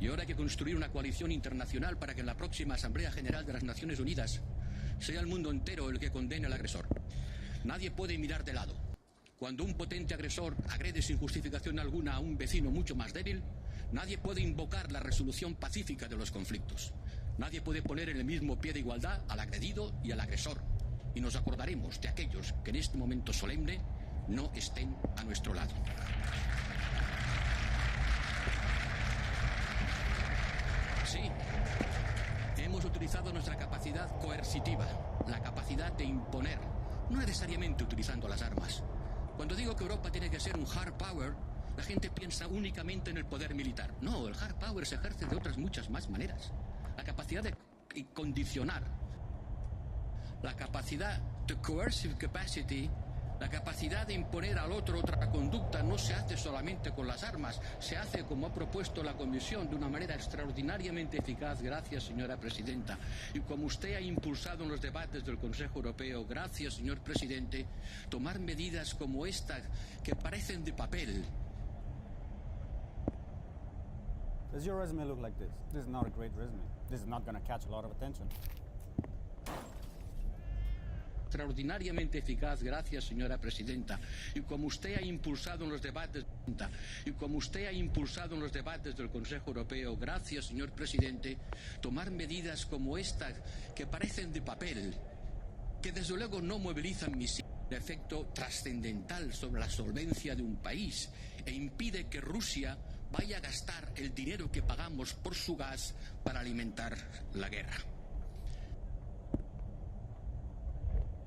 Y ahora hay que construir una coalición internacional para que en la próxima Asamblea General de las Naciones Unidas sea el mundo entero el que condene al agresor. Nadie puede mirar de lado. Cuando un potente agresor agrede sin justificación alguna a un vecino mucho más débil, nadie puede invocar la resolución pacífica de los conflictos. Nadie puede poner en el mismo pie de igualdad al agredido y al agresor. Y nos acordaremos de aquellos que en este momento solemne no estén a nuestro lado. Sí, hemos utilizado nuestra capacidad coercitiva, la capacidad de imponer, no necesariamente utilizando las armas. Cuando digo que Europa tiene que ser un hard power, la gente piensa únicamente en el poder militar. No, el hard power se ejerce de otras muchas más maneras. La capacidad de condicionar, la capacidad, the coercive capacity, la capacidad de imponer al otro otra conducta no se hace solamente con las armas, se hace, como ha propuesto la Comisión, de una manera extraordinariamente eficaz, gracias, señora Presidenta. Y como usted ha impulsado en los debates del Consejo Europeo, gracias, señor Presidente, tomar medidas como esta, que parecen de papel. Does your resume look like this? This is not a great resume. This is not going to catch a lot of attention. Extraordinariamente eficaz, gracias, señora Presidenta. Y como usted ha impulsado en los debates, del Consejo Europeo, gracias, señor Presidente, tomar medidas como esta, que parecen de papel, que desde luego no movilizan misiles, de efecto trascendental sobre la solvencia de un país, e impide que Rusia vaya a gastar el dinero que pagamos por su gas para alimentar la guerra.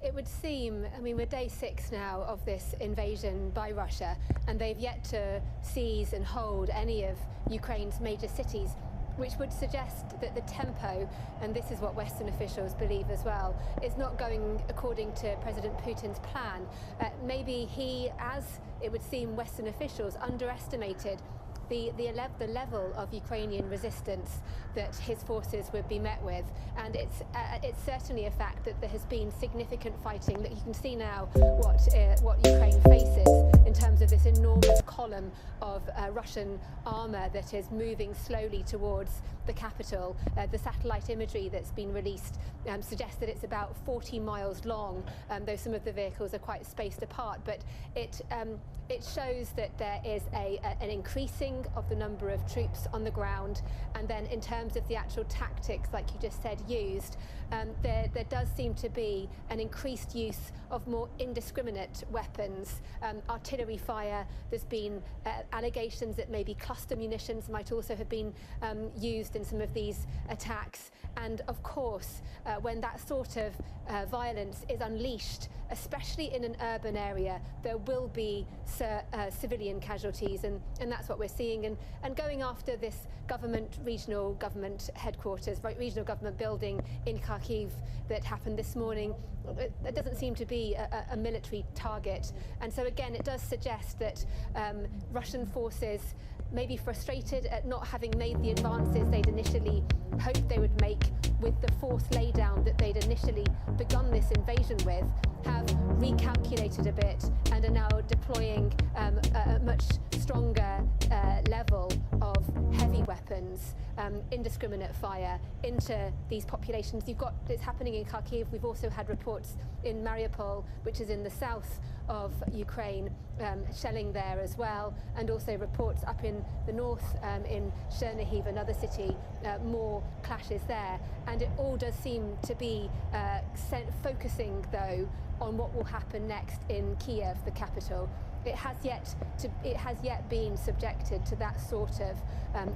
It would seem, I mean, we're day 6 now of this invasion by Russia, and they've yet to seize and hold any of Ukraine's major cities, which would suggest that the tempo, and this is what Western officials believe as well, is not going according to President Putin's plan. Maybe he, as it would seem Western officials, underestimated the level of Ukrainian resistance that his forces would be met with, and it's certainly a fact that there has been significant fighting. That you can see now what Ukraine faces in terms of this enormous column of Russian armor that is moving slowly towards the capital. The satellite imagery that's been released suggests that it's about 40 miles long, though some of the vehicles are quite spaced apart, but it shows that there is an increasing of the number of troops on the ground, and then in terms of the actual tactics, like you just said, used, there does seem to be an increased use of more indiscriminate weapons, artillery fire. There's been allegations that maybe cluster munitions might also have been used in some of these attacks, and of course when that sort of violence is unleashed, especially in an urban area, there will be civilian casualties, and that's what we're seeing. And going after this regional government headquarters, regional government building in Kyiv that happened this morning, that doesn't seem to be a military target. And so again, it does suggest that Russian forces may be frustrated at not having made the advances they'd initially hoped they would make with the force laydown that they'd initially begun this invasion with, have recalculated a bit and are now deploying a much stronger level of heavy weapons, indiscriminate fire into these populations. It's happening in Kharkiv. We've also had reports in Mariupol, which is in the south of Ukraine, shelling there as well, and also reports up in the north, in Chernihiv, another city, more clashes there. And it all does seem to be focusing, though, on what will happen next in Kyiv, the capital. It has yet been subjected to that sort of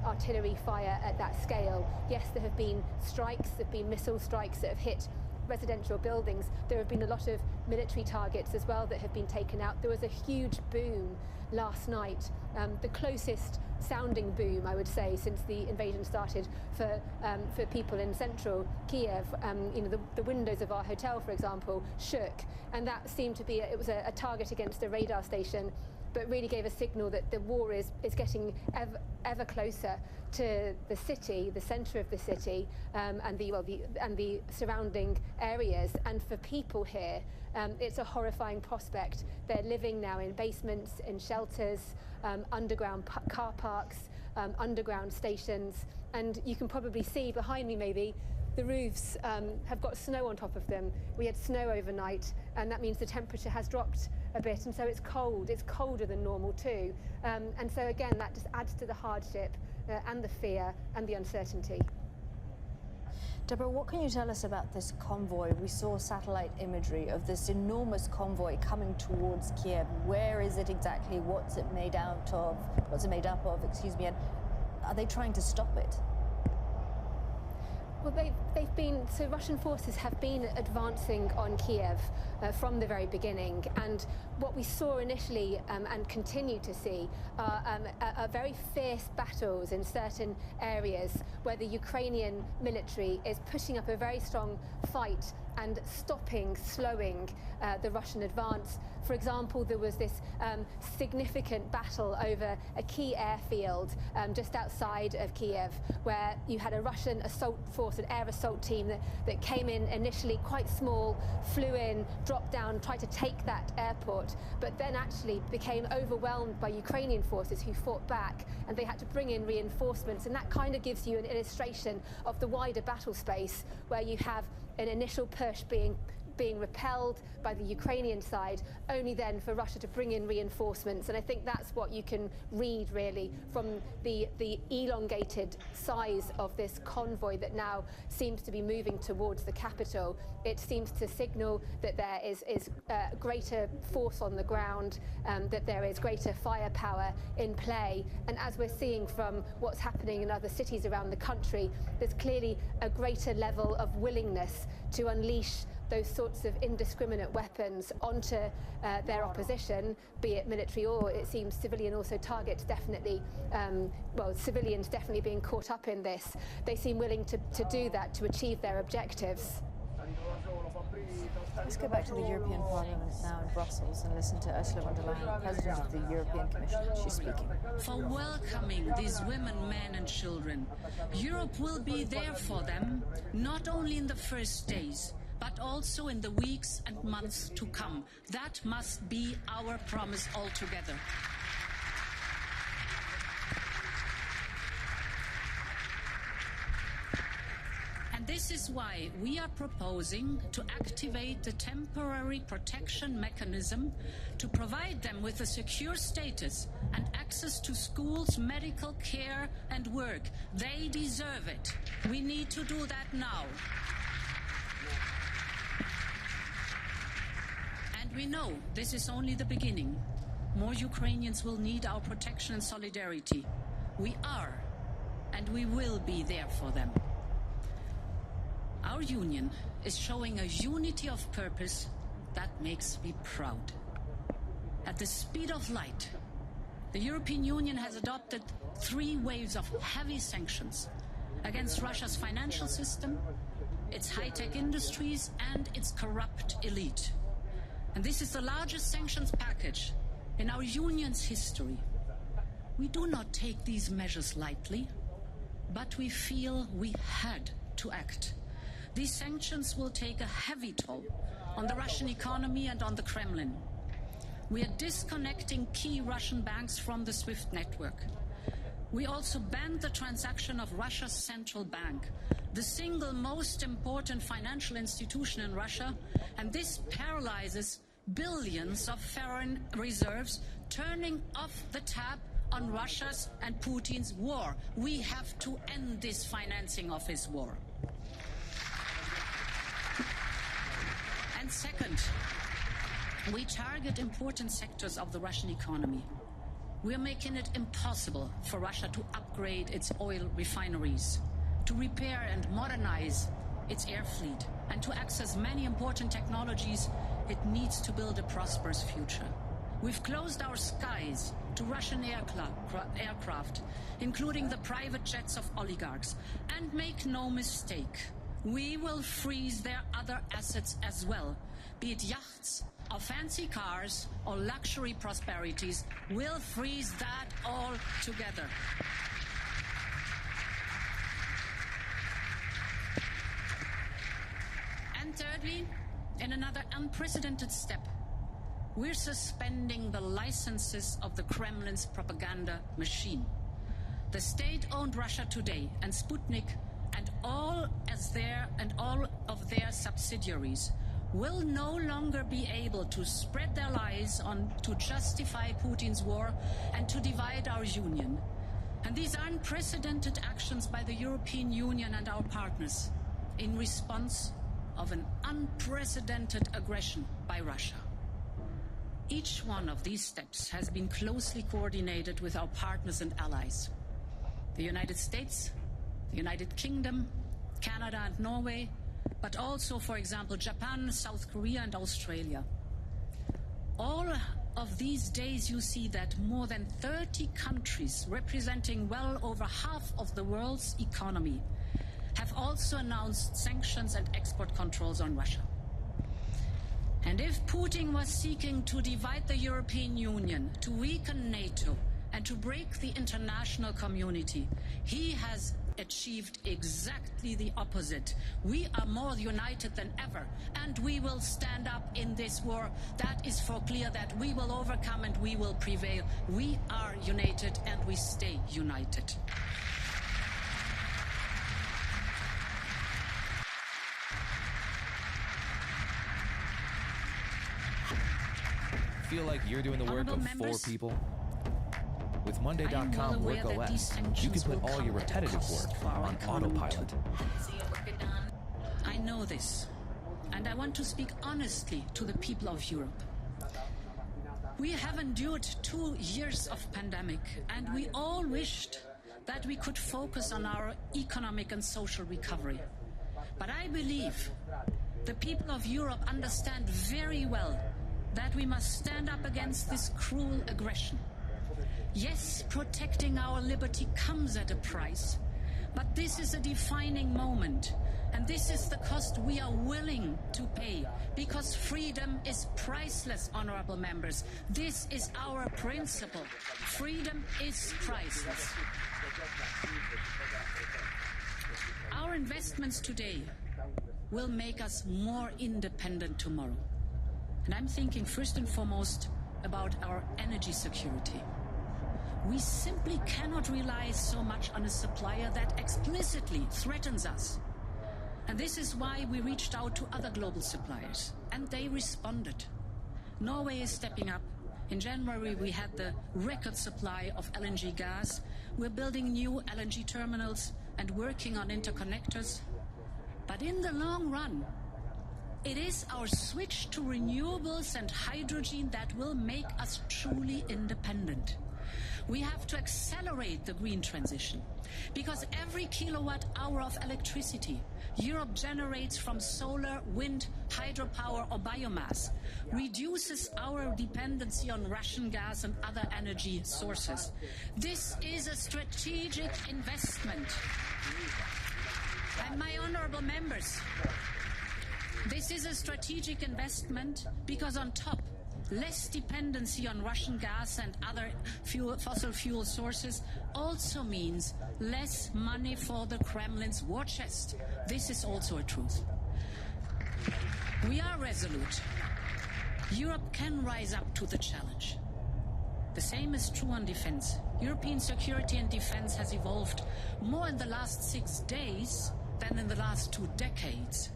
artillery fire at that scale. Yes, there have been strikes, there have been missile strikes that have hit residential buildings. There have been a lot of military targets as well that have been taken out. There was a huge boom last night, the closest sounding boom, I would say, since the invasion started for people in central Kyiv. The windows of our hotel, for example, shook, and that seemed to be it was a target against a radar station, but really gave a signal that the war is getting ever closer to the city, the centre of the city, and the surrounding areas. And for people here, it's a horrifying prospect. They're living now in basements, in shelters, underground car parks, underground stations. And you can probably see behind me maybe the roofs have got snow on top of them. We had snow overnight, and that means the temperature has dropped a bit, and so it's cold. It's colder than normal too. And so again, that just adds to the hardship and the fear and the uncertainty. Deborah, what can you tell us about this convoy? We saw satellite imagery of this enormous convoy coming towards Kyiv. Where is it exactly? What's it made out of? What's it made up of? Excuse me. And are they trying to stop it? Well, so Russian forces have been advancing on Kyiv from the very beginning, and what we saw initially and continue to see are very fierce battles in certain areas where the Ukrainian military is putting up a very strong fight and slowing the Russian advance. For example, there was this significant battle over a key airfield just outside of Kyiv, where you had a Russian assault force, an air assault team that came in initially quite small, flew in, dropped down, tried to take that airport, but then actually became overwhelmed by Ukrainian forces who fought back, and they had to bring in reinforcements. And that kind of gives you an illustration of the wider battle space, where you have an initial push being repelled by the Ukrainian side, only then for Russia to bring in reinforcements. And I think that's what you can read really from the elongated size of this convoy that now seems to be moving towards the capital. It seems to signal that there is greater force on the ground, that there is greater firepower in play. And as we're seeing from what's happening in other cities around the country, there's clearly a greater level of willingness to unleash those sorts of indiscriminate weapons onto their opposition, be it military or, it seems, civilian also targets, definitely, civilians definitely being caught up in this. They seem willing to do that to achieve their objectives. Let's go back to the European Parliament now in Brussels and listen to Ursula von der Leyen, President of the European Commission. She's speaking. For welcoming these women, men and children. Europe will be there for them, not only in the first days, but also in the weeks and months to come. That must be our promise altogether. And this is why we are proposing to activate the temporary protection mechanism to provide them with a secure status and access to schools, medical care and work. They deserve it. We need to do that now. And we know this is only the beginning. More Ukrainians will need our protection and solidarity. We are, and we will be there for them. Our union is showing a unity of purpose that makes me proud. At the speed of light, the European Union has adopted 3 waves of heavy sanctions against Russia's financial system, its high-tech industries, and its corrupt elite. And this is the largest sanctions package in our union's history. We do not take these measures lightly, but we feel we had to act. These sanctions will take a heavy toll on the Russian economy and on the Kremlin. We are disconnecting key Russian banks from the SWIFT network. We also banned the transaction of Russia's central bank, the single most important financial institution in Russia, and this paralyzes billions of foreign reserves, turning off the tap on Russia's and Putin's war. We have to end this financing of his war. And second, we target important sectors of the Russian economy. We are making it impossible for Russia to upgrade its oil refineries, to repair and modernize its air fleet, and to access many important technologies it needs to build a prosperous future. We've closed our skies to Russian aircraft, including the private jets of oligarchs. And make no mistake, we will freeze their other assets as well, be it yachts or fancy cars or luxury prosperities. We'll freeze that all together. And thirdly, in another unprecedented step, we're suspending the licenses of the Kremlin's propaganda machine. The state-owned Russia Today and Sputnik and all of their subsidiaries will no longer be able to spread their lies to justify Putin's war and to divide our union. And these unprecedented actions by the European Union and our partners in response of an unprecedented aggression by Russia. Each one of these steps has been closely coordinated with our partners and allies. The United States, the United Kingdom, Canada and Norway, but also, for example, Japan, South Korea and Australia. All of these days you see that more than 30 countries representing well over half of the world's economy have also announced sanctions and export controls on Russia. And if Putin was seeking to divide the European Union, to weaken NATO and to break the international community, he has achieved exactly the opposite. We are more united than ever, and we will stand up in this war. That is for clear that we will overcome and we will prevail. We are united and we stay united. Feel like you're doing the work of members, 4 people? With Monday.com Work OS, you can put all your repetitive work on autopilot. I know this, and I want to speak honestly to the people of Europe. We have endured 2 years of pandemic, and we all wished that we could focus on our economic and social recovery. But I believe the people of Europe understand very well that we must stand up against this cruel aggression. Yes, protecting our liberty comes at a price, but this is a defining moment, and this is the cost we are willing to pay, because freedom is priceless, honorable members. This is our principle. Freedom is priceless. Our investments today will make us more independent tomorrow. And I'm thinking first and foremost about our energy security. We simply cannot rely so much on a supplier that explicitly threatens us. And this is why we reached out to other global suppliers, and they responded. Norway is stepping up. In January, we had the record supply of LNG gas. We're building new LNG terminals and working on interconnectors. But in the long run, it is our switch to renewables and hydrogen that will make us truly independent. We have to accelerate the green transition, because every kilowatt hour of electricity Europe generates from solar, wind, hydropower or biomass reduces our dependency on Russian gas and other energy sources. This is a strategic investment. And my honorable members, this is a strategic investment because on top, less dependency on Russian gas and other fossil fuel sources also means less money for the Kremlin's war chest. This is also a truth. We are resolute. Europe can rise up to the challenge. The same is true on defense. European security and defense has evolved more in the last 6 days than in the last 2 decades.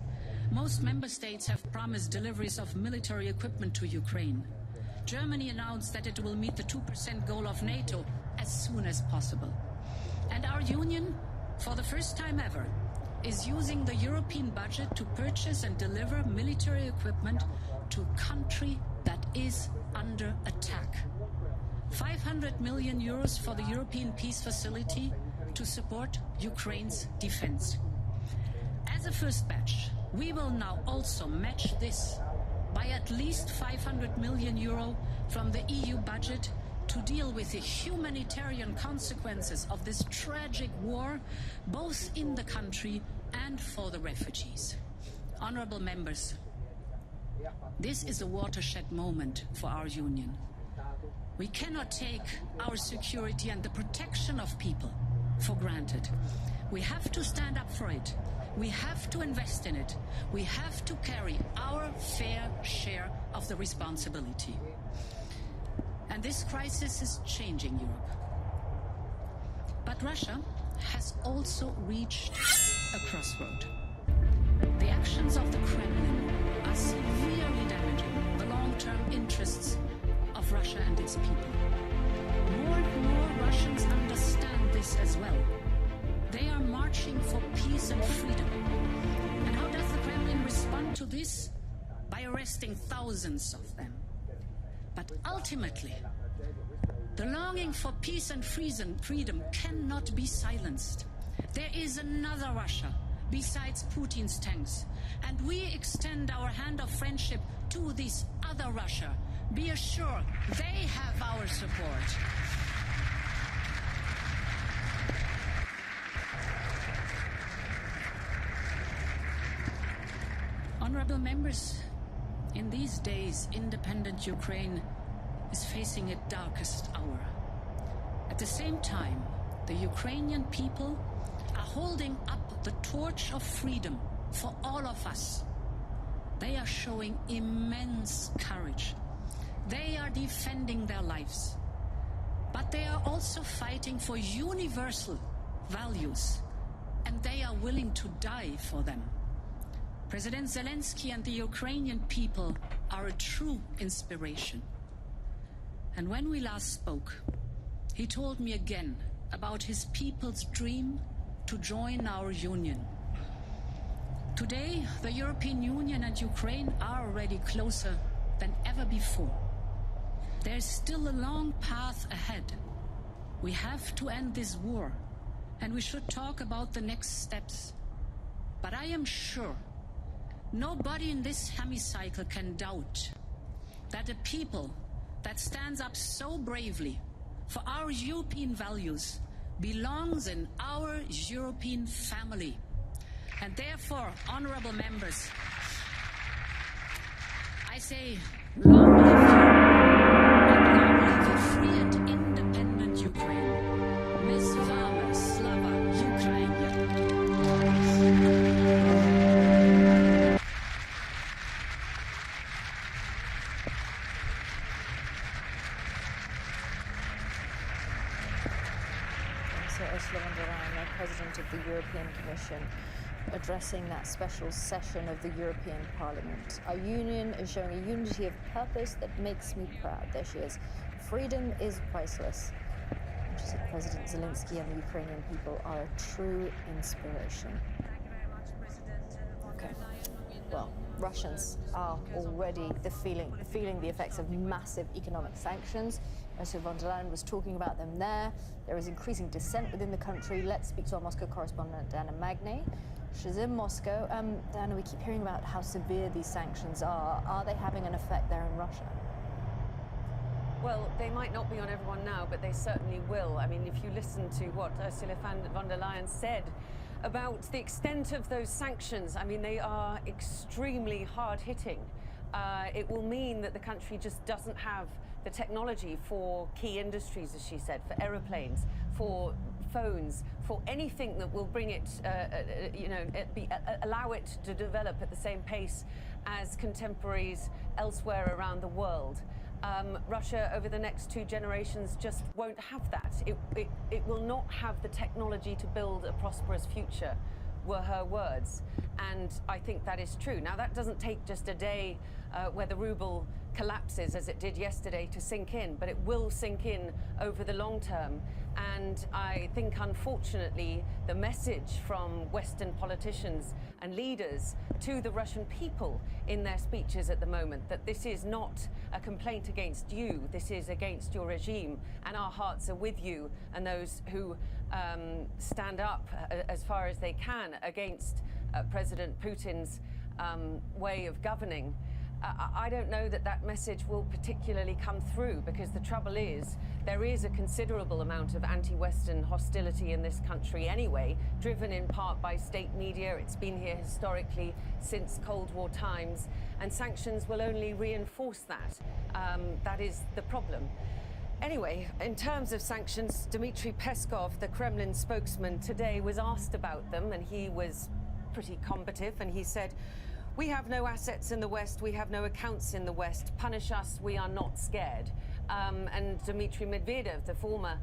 Most member states have promised deliveries of military equipment to Ukraine. Germany announced that it will meet the 2% goal of NATO as soon as possible. And our union, for the first time ever, is using the European budget to purchase and deliver military equipment to a country that is under attack. 500 million euros for the European Peace Facility to support Ukraine's defense. As a first batch, we will now also match this by at least 500 million euro from the EU budget to deal with the humanitarian consequences of this tragic war, both in the country and for the refugees. Honorable members, this is a watershed moment for our union. We cannot take our security and the protection of people for granted. We have to stand up for it. We have to invest in it. We have to carry our fair share of the responsibility. And this crisis is changing Europe. But Russia has also reached a crossroad. The actions of the Kremlin are severely damaging the long-term interests of Russia and its people. More and more Russians understand this as well. They are marching for peace and freedom. And how does the Kremlin respond to this? By arresting thousands of them. But ultimately, the longing for peace and freedom cannot be silenced. There is another Russia besides Putin's tanks, and we extend our hand of friendship to this other Russia. Be assured they have our support. Honorable members, in these days, independent Ukraine is facing its darkest hour. At the same time, the Ukrainian people are holding up the torch of freedom for all of us. They are showing immense courage. They are defending their lives. But they are also fighting for universal values, and they are willing to die for them. President Zelensky and the Ukrainian people are a true inspiration. And when we last spoke, he told me again about his people's dream to join our union. Today, the European Union and Ukraine are already closer than ever before. There is still a long path ahead. We have to end this war, and we should talk about the next steps. But I am sure nobody in this hemicycle can doubt that a people that stands up so bravely for our European values belongs in our European family. And therefore, honorable members, I say, long live you, and long live a free and independent Ukraine. Ms. Vama Slava Ukraine. Ursula von der Leyen, the President of the European Commission, addressing that special session of the European Parliament. Our union is showing a unity of purpose that makes me proud. There she is. Freedom is priceless. And she said President Zelensky and the Ukrainian people are a true inspiration. Okay. Well, Russians are already feeling the effects of massive economic sanctions. Ursula von der Leyen was talking about them there. There is increasing dissent within the country. Let's speak to our Moscow correspondent, Diana Magnay. She's in Moscow. Diana, we keep hearing about how severe these sanctions are. Are they having an effect there in Russia? Well, they might not be on everyone now, but they certainly will. I mean, if you listen to what Ursula von der Leyen said about the extent of those sanctions, I mean, they are extremely hard-hitting. It will mean that the country just doesn't have the technology for key industries, as she said, for aeroplanes, for phones, for anything that will bring it, allow it to develop at the same pace as contemporaries elsewhere around the world. Russia, over the next 2 generations, just won't have that. It will not have the technology to build a prosperous future, were her words. And I think that is true. Now, that doesn't take just a day where the ruble collapses, as it did yesterday, to sink in, but it will sink in over the long term. And I think, unfortunately, the message from Western politicians and leaders to the Russian people in their speeches at the moment, that this is not a complaint against you, this is against your regime, and our hearts are with you and those who stand up as far as they can against President Putin's way of governing. I don't know that that message will particularly come through, because the trouble is there is a considerable amount of anti-Western hostility in this country anyway, driven in part by state media. It's been here historically since Cold War times, and sanctions will only reinforce that. That is the problem. Anyway, in terms of sanctions, Dmitry Peskov, the Kremlin spokesman, today was asked about them, and he was pretty combative, and he said, "We have no assets in the West, we have no accounts in the West. Punish us, we are not scared." And Dmitry Medvedev, the former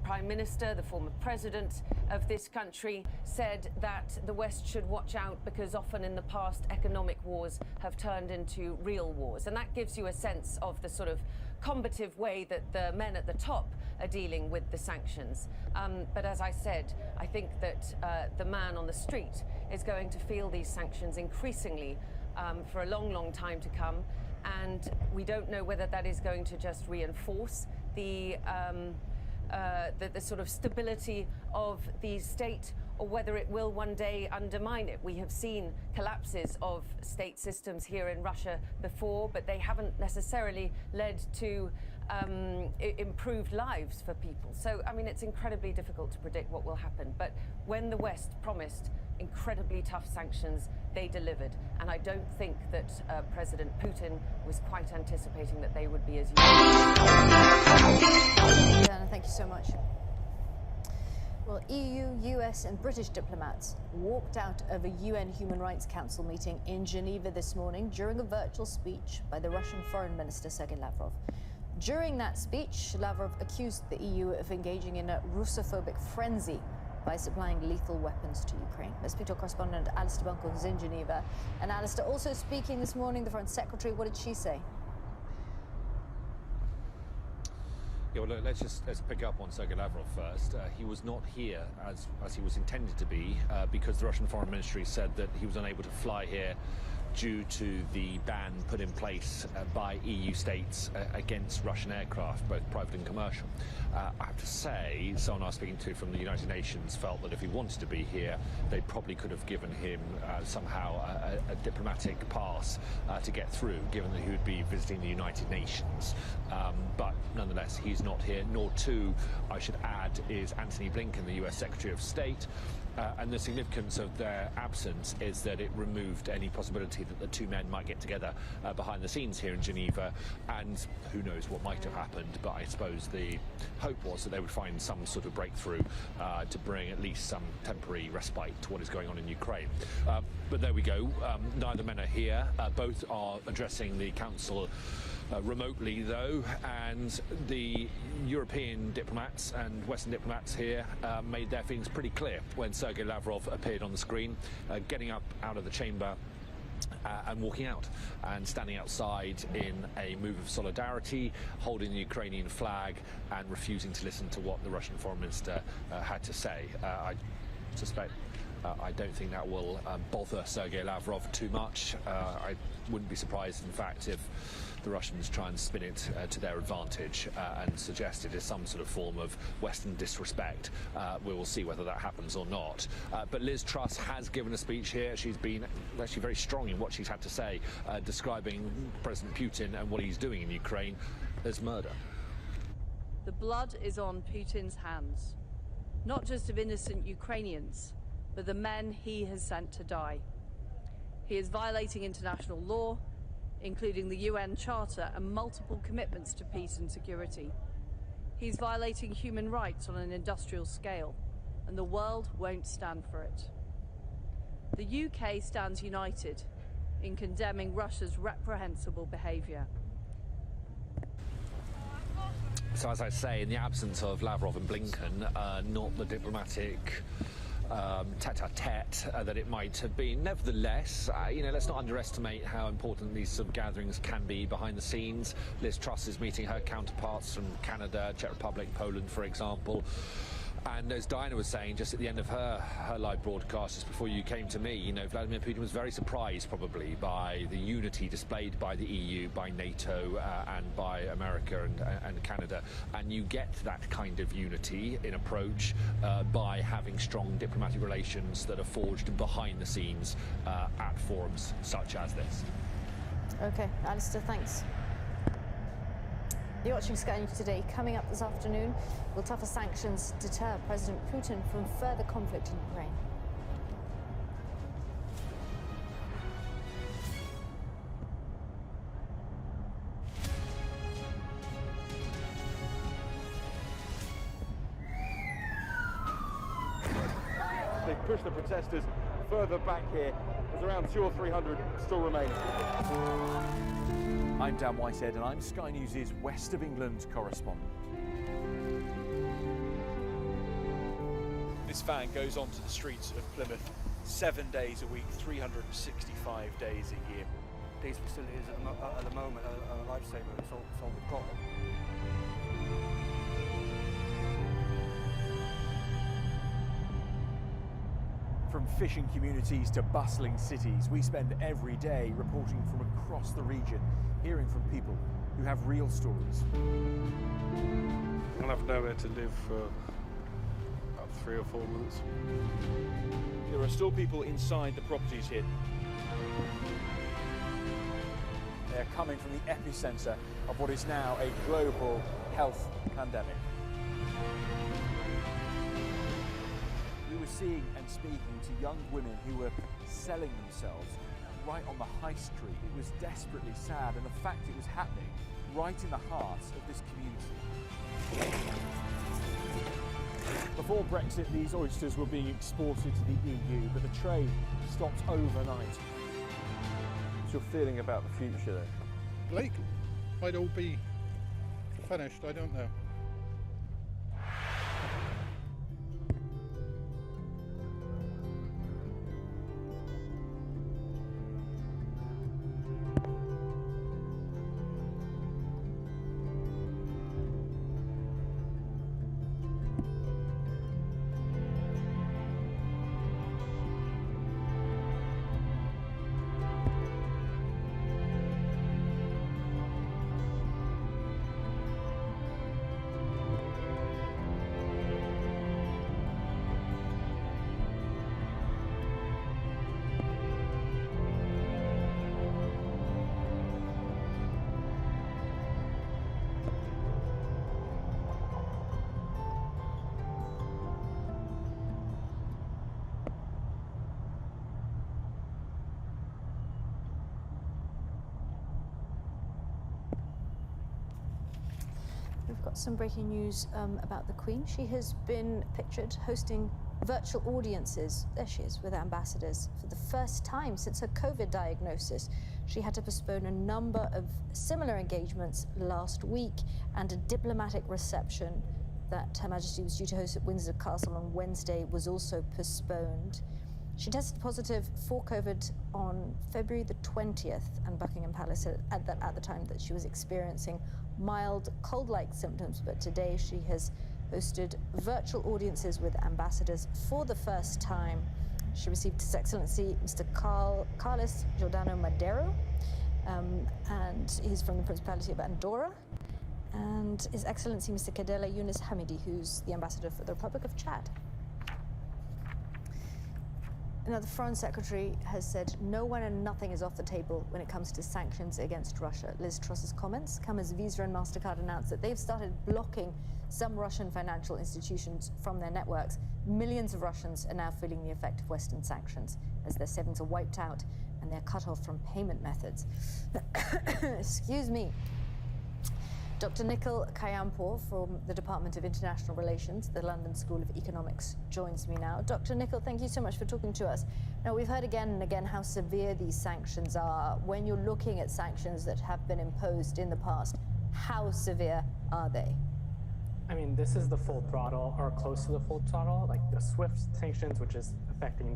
Prime Minister, the former president of this country, said that the West should watch out because often in the past economic wars have turned into real wars. And that gives you a sense of the sort of combative way that the men at the top are dealing with the sanctions. But as I said, I think that the man on the street is going to feel these sanctions increasingly for a long, long time to come. And we don't know whether that is going to just reinforce the sort of stability of the state, or whether it will one day undermine it. We have seen collapses of state systems here in Russia before, but they haven't necessarily led to improved lives for people. So, I mean, it's incredibly difficult to predict what will happen. But when the West promised incredibly tough sanctions, they delivered. And I don't think that President Putin was quite anticipating that they would be as Diana, thank you so much. Well, EU, US and British diplomats walked out of a UN Human Rights Council meeting in Geneva this morning during a virtual speech by the Russian Foreign Minister Sergei Lavrov. During that speech, Lavrov accused the EU of engaging in a Russophobic frenzy by supplying lethal weapons to Ukraine. Let's speak to our correspondent Alistair Buncle, who's in Geneva. And Alistair, also speaking this morning, the Foreign Secretary, what did she say? Yeah, well, let's pick up on Sergei Lavrov first. He was not here as he was intended to be because the Russian Foreign Ministry said that he was unable to fly here due to the ban put in place by EU states against Russian aircraft, both private and commercial. I have to say, someone I was speaking to from the United Nations felt that if he wanted to be here, they probably could have given him somehow a diplomatic pass to get through, given that he would be visiting the United Nations. But nonetheless, he's not here, nor too, I should add, is Antony Blinken, the US Secretary of State. And the significance of their absence is that it removed any possibility that the two men might get together behind the scenes here in Geneva, and who knows what might have happened. But I suppose the hope was that they would find some sort of breakthrough to bring at least some temporary respite to what is going on in Ukraine. But there we go. Neither men are here. Both are addressing the Council remotely, though, and the European diplomats and Western diplomats here made their feelings pretty clear when Sergei Lavrov appeared on the screen, getting up out of the chamber and walking out and standing outside in a move of solidarity, holding the Ukrainian flag and refusing to listen to what the Russian Foreign Minister had to say. I suspect I don't think that will bother Sergei Lavrov too much. I wouldn't be surprised, in fact, if the Russians try and spin it to their advantage and suggest it is some sort of form of Western disrespect. We will see whether that happens or not. But Liz Truss has given a speech here. She's been actually very strong in what she's had to say, describing President Putin and what he's doing in Ukraine as murder. The blood is on Putin's hands, not just of innocent Ukrainians, but the men he has sent to die. He is violating international law, including the UN Charter and multiple commitments to peace and security. He's violating human rights on an industrial scale, and the world won't stand for it. The UK stands united in condemning Russia's reprehensible behaviour. So, as I say, in the absence of Lavrov and Blinken, not the diplomatic tete-a-tete that it might have been. Nevertheless, let's not underestimate how important these sort of gatherings can be behind the scenes. Liz Truss is meeting her counterparts from Canada, Czech Republic, Poland, for example. And as Diana was saying just at the end of her live broadcast, just before you came to me, Vladimir Putin was very surprised probably by the unity displayed by the EU, by NATO and by America and Canada. And you get that kind of unity in approach by having strong diplomatic relations that are forged behind the scenes at forums such as this. Okay, Alistair, thanks. You're watching Sky News Today. Coming up this afternoon, will tougher sanctions deter President Putin from further conflict in Ukraine? They pushed the protesters further back here. There's around 200 or 300 still remain. I'm Dan Whitehead and I'm Sky News' West of England correspondent. This van goes onto the streets of Plymouth 7 days a week, 365 days a year. These facilities at the moment are a lifesaver. It's all we've got. From fishing communities to bustling cities, we spend every day reporting from across the region, hearing from people who have real stories. I'll have nowhere to live for about 3 or 4 months. There are still people inside the properties here. They're coming from the epicentre of what is now a global health pandemic. We were seeing and speaking to young women who were selling themselves right on the high street. It was desperately sad, and the fact it was happening right in the heart of this community. Before Brexit, these oysters were being exported to the EU, but the trade stopped overnight. What's your feeling about the future then? Bleak. Might all be finished, I don't know. We've got some breaking news about the Queen. She has been pictured hosting virtual audiences, there she is, with ambassadors for the first time since her COVID diagnosis. She had to postpone a number of similar engagements last week, and a diplomatic reception that Her Majesty was due to host at Windsor Castle on Wednesday was also postponed. She tested positive for COVID on February the 20th, and Buckingham Palace said at the time that she was experiencing mild cold-like symptoms, but today she has hosted virtual audiences with ambassadors for the first time. She received His Excellency Mr. Carlos Giordano Madero, and he's from the Principality of Andorra, and His Excellency Mr. Kadela Yunus Hamidi, who's the ambassador for the Republic of Chad. Now, the Foreign Secretary has said no one and nothing is off the table when it comes to sanctions against Russia. Liz Truss's comments come as Visa and MasterCard announced that they've started blocking some Russian financial institutions from their networks. Millions of Russians are now feeling the effect of Western sanctions as their savings are wiped out and they're cut off from payment methods. Excuse me. Dr. Nikhil Kayampour from the Department of International Relations, the London School of Economics, joins me now. Dr. Nikhil, thank you so much for talking to us. Now, we've heard again and again how severe these sanctions are. When you're looking at sanctions that have been imposed in the past, how severe are they? I mean, this is the full throttle, or close to the full throttle, like the SWIFT sanctions, which is affecting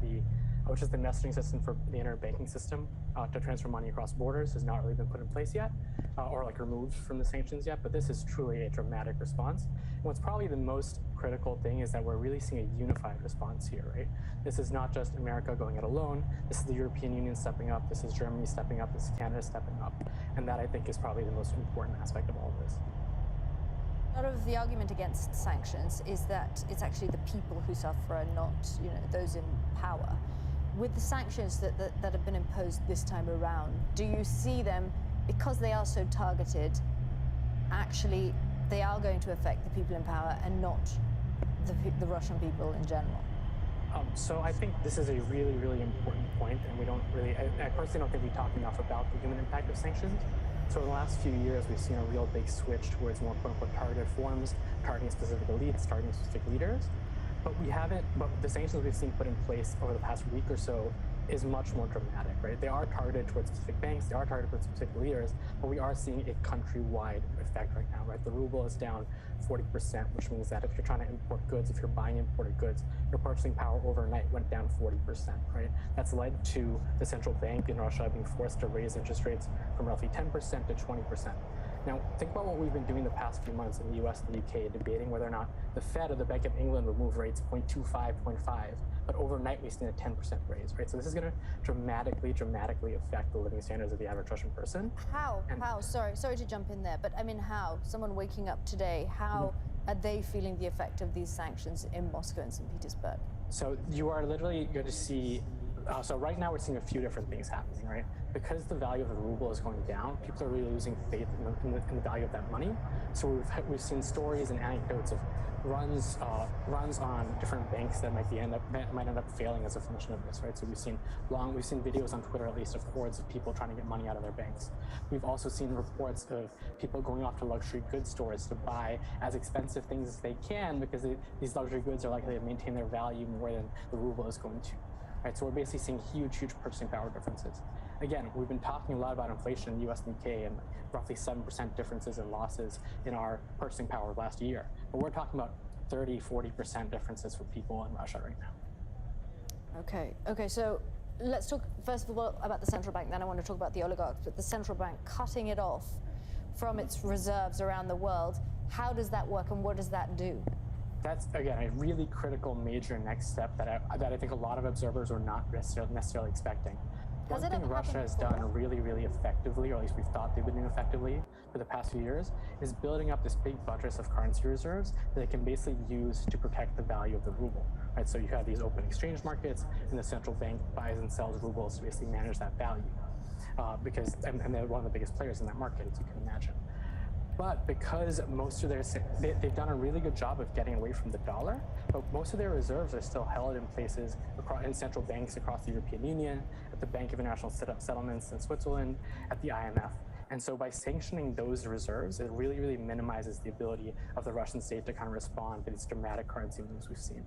which is the messaging system for the internet banking system to transfer money across borders, has not really been put in place yet, or like removed from the sanctions yet, but this is truly a dramatic response. And what's probably the most critical thing is that we're really seeing a unified response here, right? This is not just America going it alone, this is the European Union stepping up, this is Germany stepping up, this is Canada stepping up, and that I think is probably the most important aspect of all of this. A lot of the argument against sanctions is that it's actually the people who suffer and not, those in power. With the sanctions that have been imposed this time around, do you see them, because they are so targeted, actually they are going to affect the people in power and not the Russian people in general? So I think this is a really, really important point, and we don't really, I personally don't think we talk enough about the human impact of sanctions. So in the last few years, we've seen a real big switch towards more quote-unquote targeted forms, targeting specific elites, targeting specific leaders. But the sanctions we've seen put in place over the past week or so is much more dramatic, right? They are targeted towards specific banks, they are targeted towards specific leaders, but we are seeing a countrywide effect right now, right? The ruble is down 40%, which means that if you're trying to import goods, if you're buying imported goods, your purchasing power overnight went down 40%, right? That's led to the central bank in Russia being forced to raise interest rates from roughly 10% to 20%. Now, think about what we've been doing the past few months in the US and the UK, debating whether or not the Fed or the Bank of England would move rates 0.25, 0.5, but overnight we've seen a 10% raise, right? So this is going to dramatically affect the living standards of the average Russian person. How? Sorry to jump in there, but I mean, how? Someone waking up today, how are they feeling the effect of these sanctions in Moscow and St. Petersburg? So you are literally going to see, so right now we're seeing a few different things happening, right? Because the value of the ruble is going down, people are really losing faith in the value of that money. So we've seen stories and anecdotes of runs on different banks that might end up failing as a function of this, right? So we've seen videos on Twitter, at least, of hordes of people trying to get money out of their banks. We've also seen reports of people going off to luxury goods stores to buy as expensive things as they can because these luxury goods are likely to maintain their value more than the ruble is going to. Right, so we're basically seeing huge purchasing power differences. Again, we've been talking a lot about inflation in the US and UK and roughly 7% differences in losses in our purchasing power last year. But we're talking about 30-40% differences for people in Russia right now. Okay, so let's talk first of all about the central bank, then I want to talk about the oligarchs. But the central bank cutting it off from its reserves around the world, how does that work and what does that do? That's, again, a really critical major next step that I think a lot of observers are not necessarily expecting. One thing Russia has done really effectively, or at least we've thought they've been doing effectively for the past few years, is building up this big buttress of currency reserves that they can basically use to protect the value of the ruble. Right? So you have these open exchange markets, and the central bank buys and sells rubles to basically manage that value. And they're one of the biggest players in that market, as you can imagine. But because most of they've done a really good job of getting away from the dollar, but most of their reserves are still held in places in central banks across the European Union, at the Bank of International Settlements in Switzerland, at the IMF. And so by sanctioning those reserves, it really minimizes the ability of the Russian state to kind of respond to these dramatic currency moves we've seen.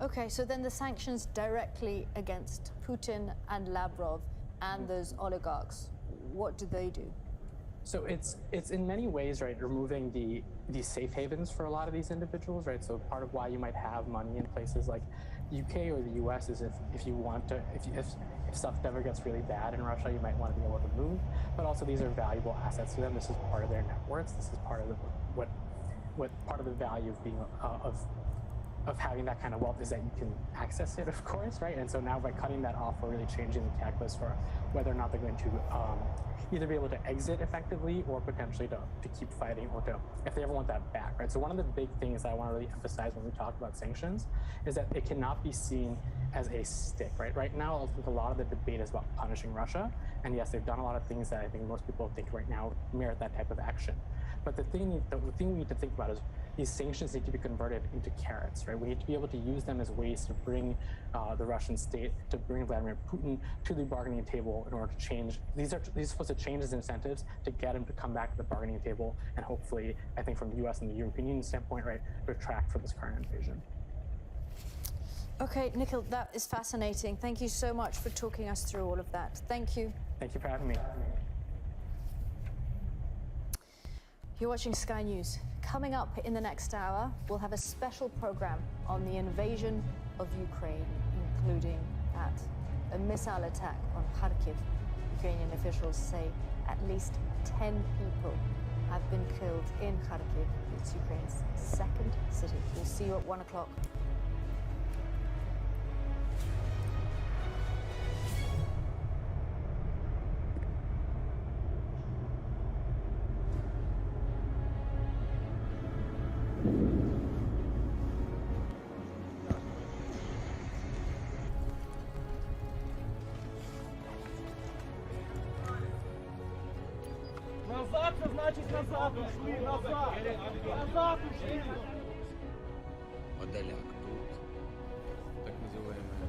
Okay, so then the sanctions directly against Putin and Lavrov and those oligarchs, what do they do? So it's in many ways, right, removing these safe havens for a lot of these individuals, right? So part of why you might have money in places like UK or the US is if stuff ever gets really bad in Russia, you might want to be able to move. But also these are valuable assets to them. This is part of their net worth. This is part of part of the value of being of having that kind of wealth is that you can access it, of course, right? And so now by cutting that off, we're really changing the calculus for whether or not they're going to either be able to exit effectively or potentially to keep fighting or if they ever want that back, right? So one of the big things that I want to really emphasize when we talk about sanctions is that it cannot be seen as a stick, right? Right now, I think a lot of the debate is about punishing Russia. And yes, they've done a lot of things that I think most people think right now merit that type of action. But the thing we need to think about is these sanctions need to be converted into carrots, right? We need to be able to use them as ways to bring the Russian state, to bring Vladimir Putin to the bargaining table in order to change. These are supposed to change his incentives to get him to come back to the bargaining table and hopefully, I think from the US and the European Union standpoint, right, retract from this current invasion. Okay, Nikhil, that is fascinating. Thank you so much for talking us through all of that. Thank you. Thank you for having me. You're watching Sky News. Coming up in the next hour, we'll have a special program on the invasion of Ukraine, including a missile attack on Kharkiv. Ukrainian officials say at least 10 people have been killed in Kharkiv. It's Ukraine's second city. We'll see you at 1 o'clock. Назад, це значить назад ушли, назад! Назад ушли! Подоляк тут, так называемая.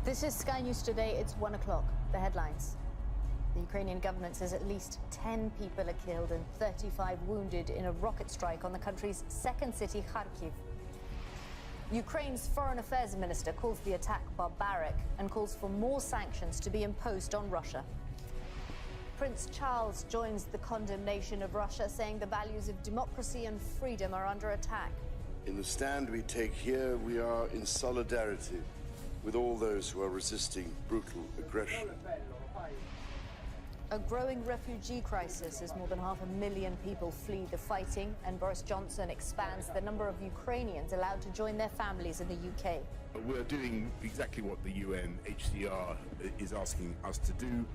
This is Sky News Today. It's 1 o'clock. The headlines. The Ukrainian government says at least 10 people are killed and 35 wounded in a rocket strike on the country's second city, Kharkiv. Ukraine's foreign affairs minister calls the attack barbaric and calls for more sanctions to be imposed on Russia. Prince Charles joins the condemnation of Russia, saying the values of democracy and freedom are under attack. In the stand we take here, we are in solidarity with all those who are resisting brutal aggression. A growing refugee crisis as more than 500,000 people flee the fighting, and Boris Johnson expands the number of Ukrainians allowed to join their families in the UK. We're doing exactly what the UNHCR is asking us to do,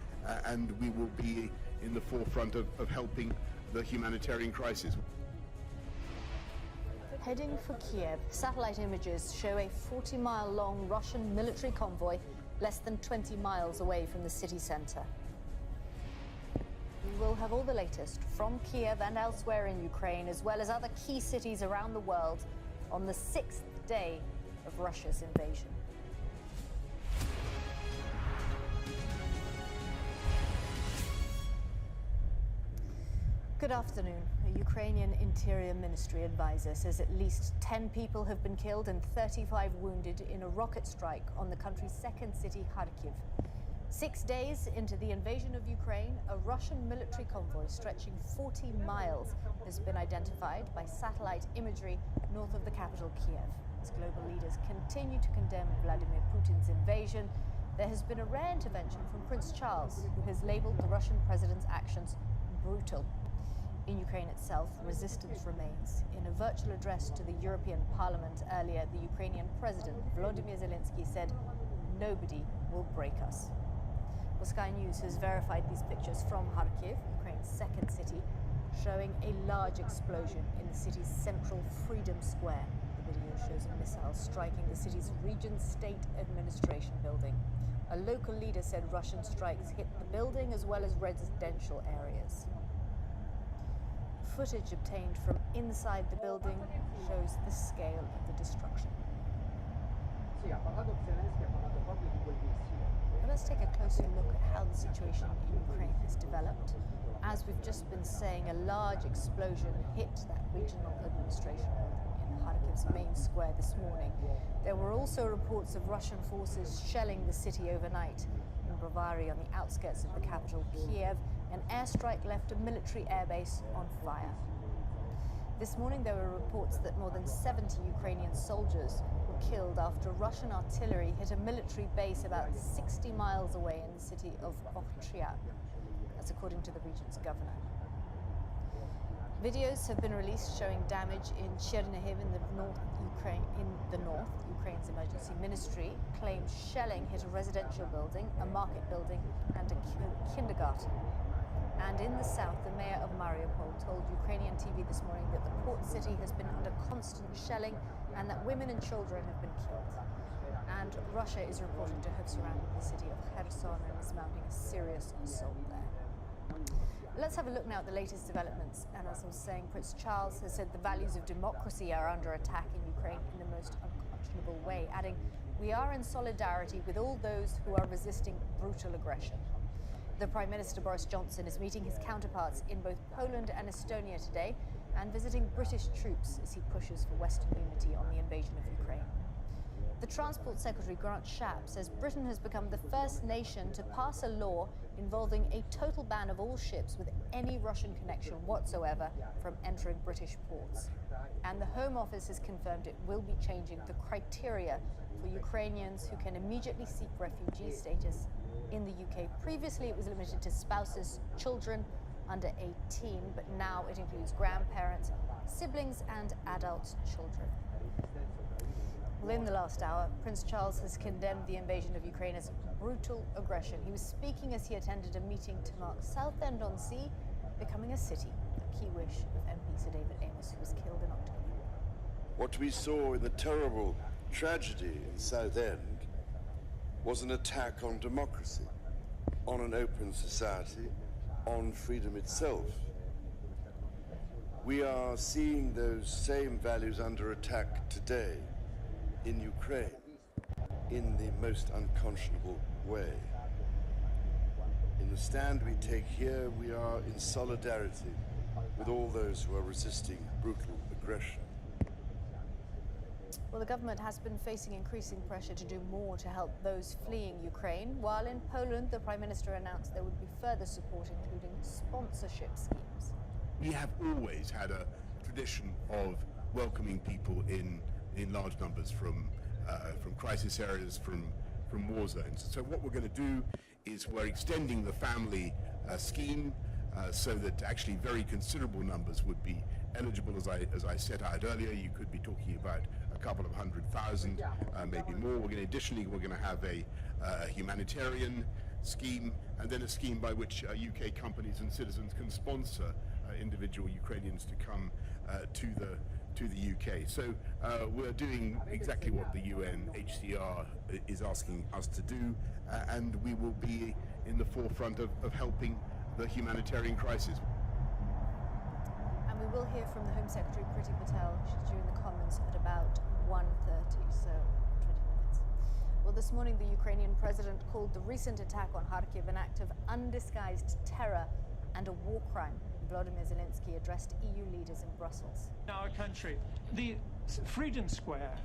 and we will be in the forefront of helping the humanitarian crisis. Heading for Kyiv, satellite images show a 40-mile-long Russian military convoy less than 20 miles away from the city centre. We will have all the latest from Kyiv and elsewhere in Ukraine, as well as other key cities around the world, on the 6th day of Russia's invasion. Good afternoon. A Ukrainian Interior Ministry advisor says at least 10 people have been killed and 35 wounded in a rocket strike on the country's second city, Kharkiv. 6 days into the invasion of Ukraine, a Russian military convoy stretching 40 miles has been identified by satellite imagery north of the capital, Kyiv. As global leaders continue to condemn Vladimir Putin's invasion, there has been a rare intervention from Prince Charles, who has labeled the Russian president's actions brutal. In Ukraine itself, resistance remains. In a virtual address to the European Parliament earlier, the Ukrainian President Volodymyr Zelensky said, "Nobody will break us." Well, Sky News has verified these pictures from Kharkiv, Ukraine's second city, showing a large explosion in the city's central Freedom Square. The video shows a missile striking the city's Regent State Administration building. A local leader said Russian strikes hit the building as well as residential areas. Footage obtained from inside the building shows the scale of the destruction. Let's take a closer look at how the situation in Ukraine has developed. As we've just been saying, a large explosion hit that regional administration building in Kharkiv's main square this morning. There were also reports of Russian forces shelling the city overnight. In Brovary, on the outskirts of the capital, Kyiv, an airstrike left a military airbase on fire. This morning there were reports that more than 70 Ukrainian soldiers were killed after Russian artillery hit a military base about 60 miles away in the city of Okhtriak. That's according to the region's governor. Videos have been released showing damage in Chernihiv in the north. Ukraine's emergency ministry claims shelling hit a residential building, a market building, and a kindergarten. And in the south, the mayor of Mariupol told Ukrainian TV this morning that the port city has been under constant shelling and that women and children have been killed. And Russia is reported to have surrounded the city of Kherson and is mounting a serious assault there. Let's have a look now at the latest developments. And as I was saying, Prince Charles has said the values of democracy are under attack in Ukraine in the most unconscionable way, adding, "We are in solidarity with all those who are resisting brutal aggression." The Prime Minister Boris Johnson is meeting his counterparts in both Poland and Estonia today and visiting British troops as he pushes for Western unity on the invasion of Ukraine. The Transport Secretary Grant Shapps says Britain has become the first nation to pass a law involving a total ban of all ships with any Russian connection whatsoever from entering British ports. And the Home Office has confirmed it will be changing the criteria for Ukrainians who can immediately seek refugee status in the UK. Previously, it was limited to spouses, children under 18, but now it includes grandparents, siblings, and adult children. Well, in the last hour, Prince Charles has condemned the invasion of Ukraine as brutal aggression. He was speaking as he attended a meeting to mark Southend-on-Sea becoming a city, a key wish of MP Sir David Amess, who was killed in October. What we saw in the terrible tragedy in Southend was an attack on democracy, on an open society, on freedom itself. We are seeing those same values under attack today in Ukraine. in the most unconscionable way. In the stand we take here, we are in solidarity with all those who are resisting brutal aggression. Well, the government has been facing increasing pressure to do more to help those fleeing Ukraine, while in Poland, the Prime Minister announced there would be further support, including sponsorship schemes. We have always had a tradition of welcoming people in large numbers from crisis areas, from war zones. So what we're going to do is we're extending the family scheme so that actually very considerable numbers would be eligible. As I set out earlier, you could be talking about a couple of 100,000, maybe more. Additionally, we're going to have a humanitarian scheme, and then a scheme by which UK companies and citizens can sponsor individual Ukrainians to come to the UK. So we're doing exactly what the UNHCR is asking us to do, and we will be in the forefront of helping the humanitarian crisis. And we will hear from the Home Secretary, Priti Patel. She's due in the Commons at about 1:30, so 20 minutes. Well, this morning the Ukrainian president called the recent attack on Kharkiv an act of undisguised terror and a war crime. Volodymyr Zelensky addressed EU leaders in Brussels. In our country, the Freedom Square,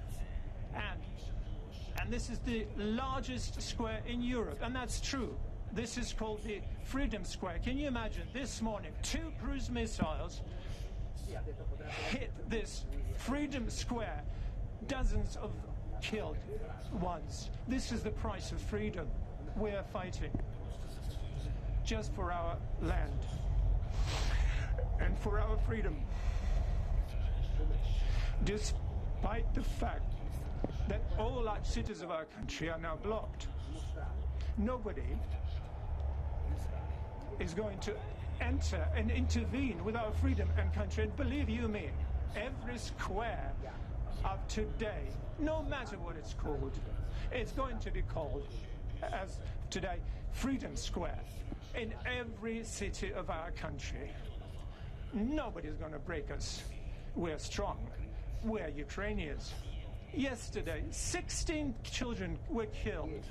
and this is the largest square in Europe, and that's true. This is called the Freedom Square. Can you imagine this morning, 2 cruise missiles hit this Freedom Square, dozens of killed ones. This is the price of freedom. We're fighting just for our land and for our freedom, despite the fact that all large cities of our country are now blocked. Nobody is going to enter and intervene with our freedom and country. And believe you me, every square of today, no matter what it's called, it's going to be called, as today, Freedom Square in every city of our country. Nobody's going to break us. We're strong. We're Ukrainians. Yesterday, 16 children were killed.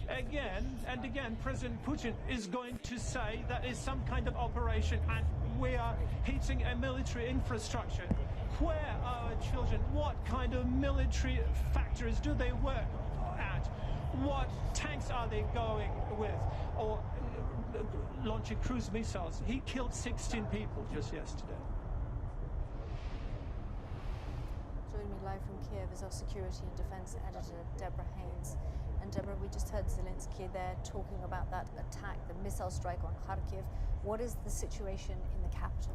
Again and again, President Putin is going to say that is some kind of operation and we are hitting a military infrastructure. Where are our children? What kind of military factories do they work at? What tanks are they going with? Or launching cruise missiles? He killed 16 people just yesterday. Joining me live from Kyiv is our security and defense editor, Deborah Haynes. And Deborah, we just heard Zelensky there talking about that attack, the missile strike on Kharkiv. What is the situation in the capital?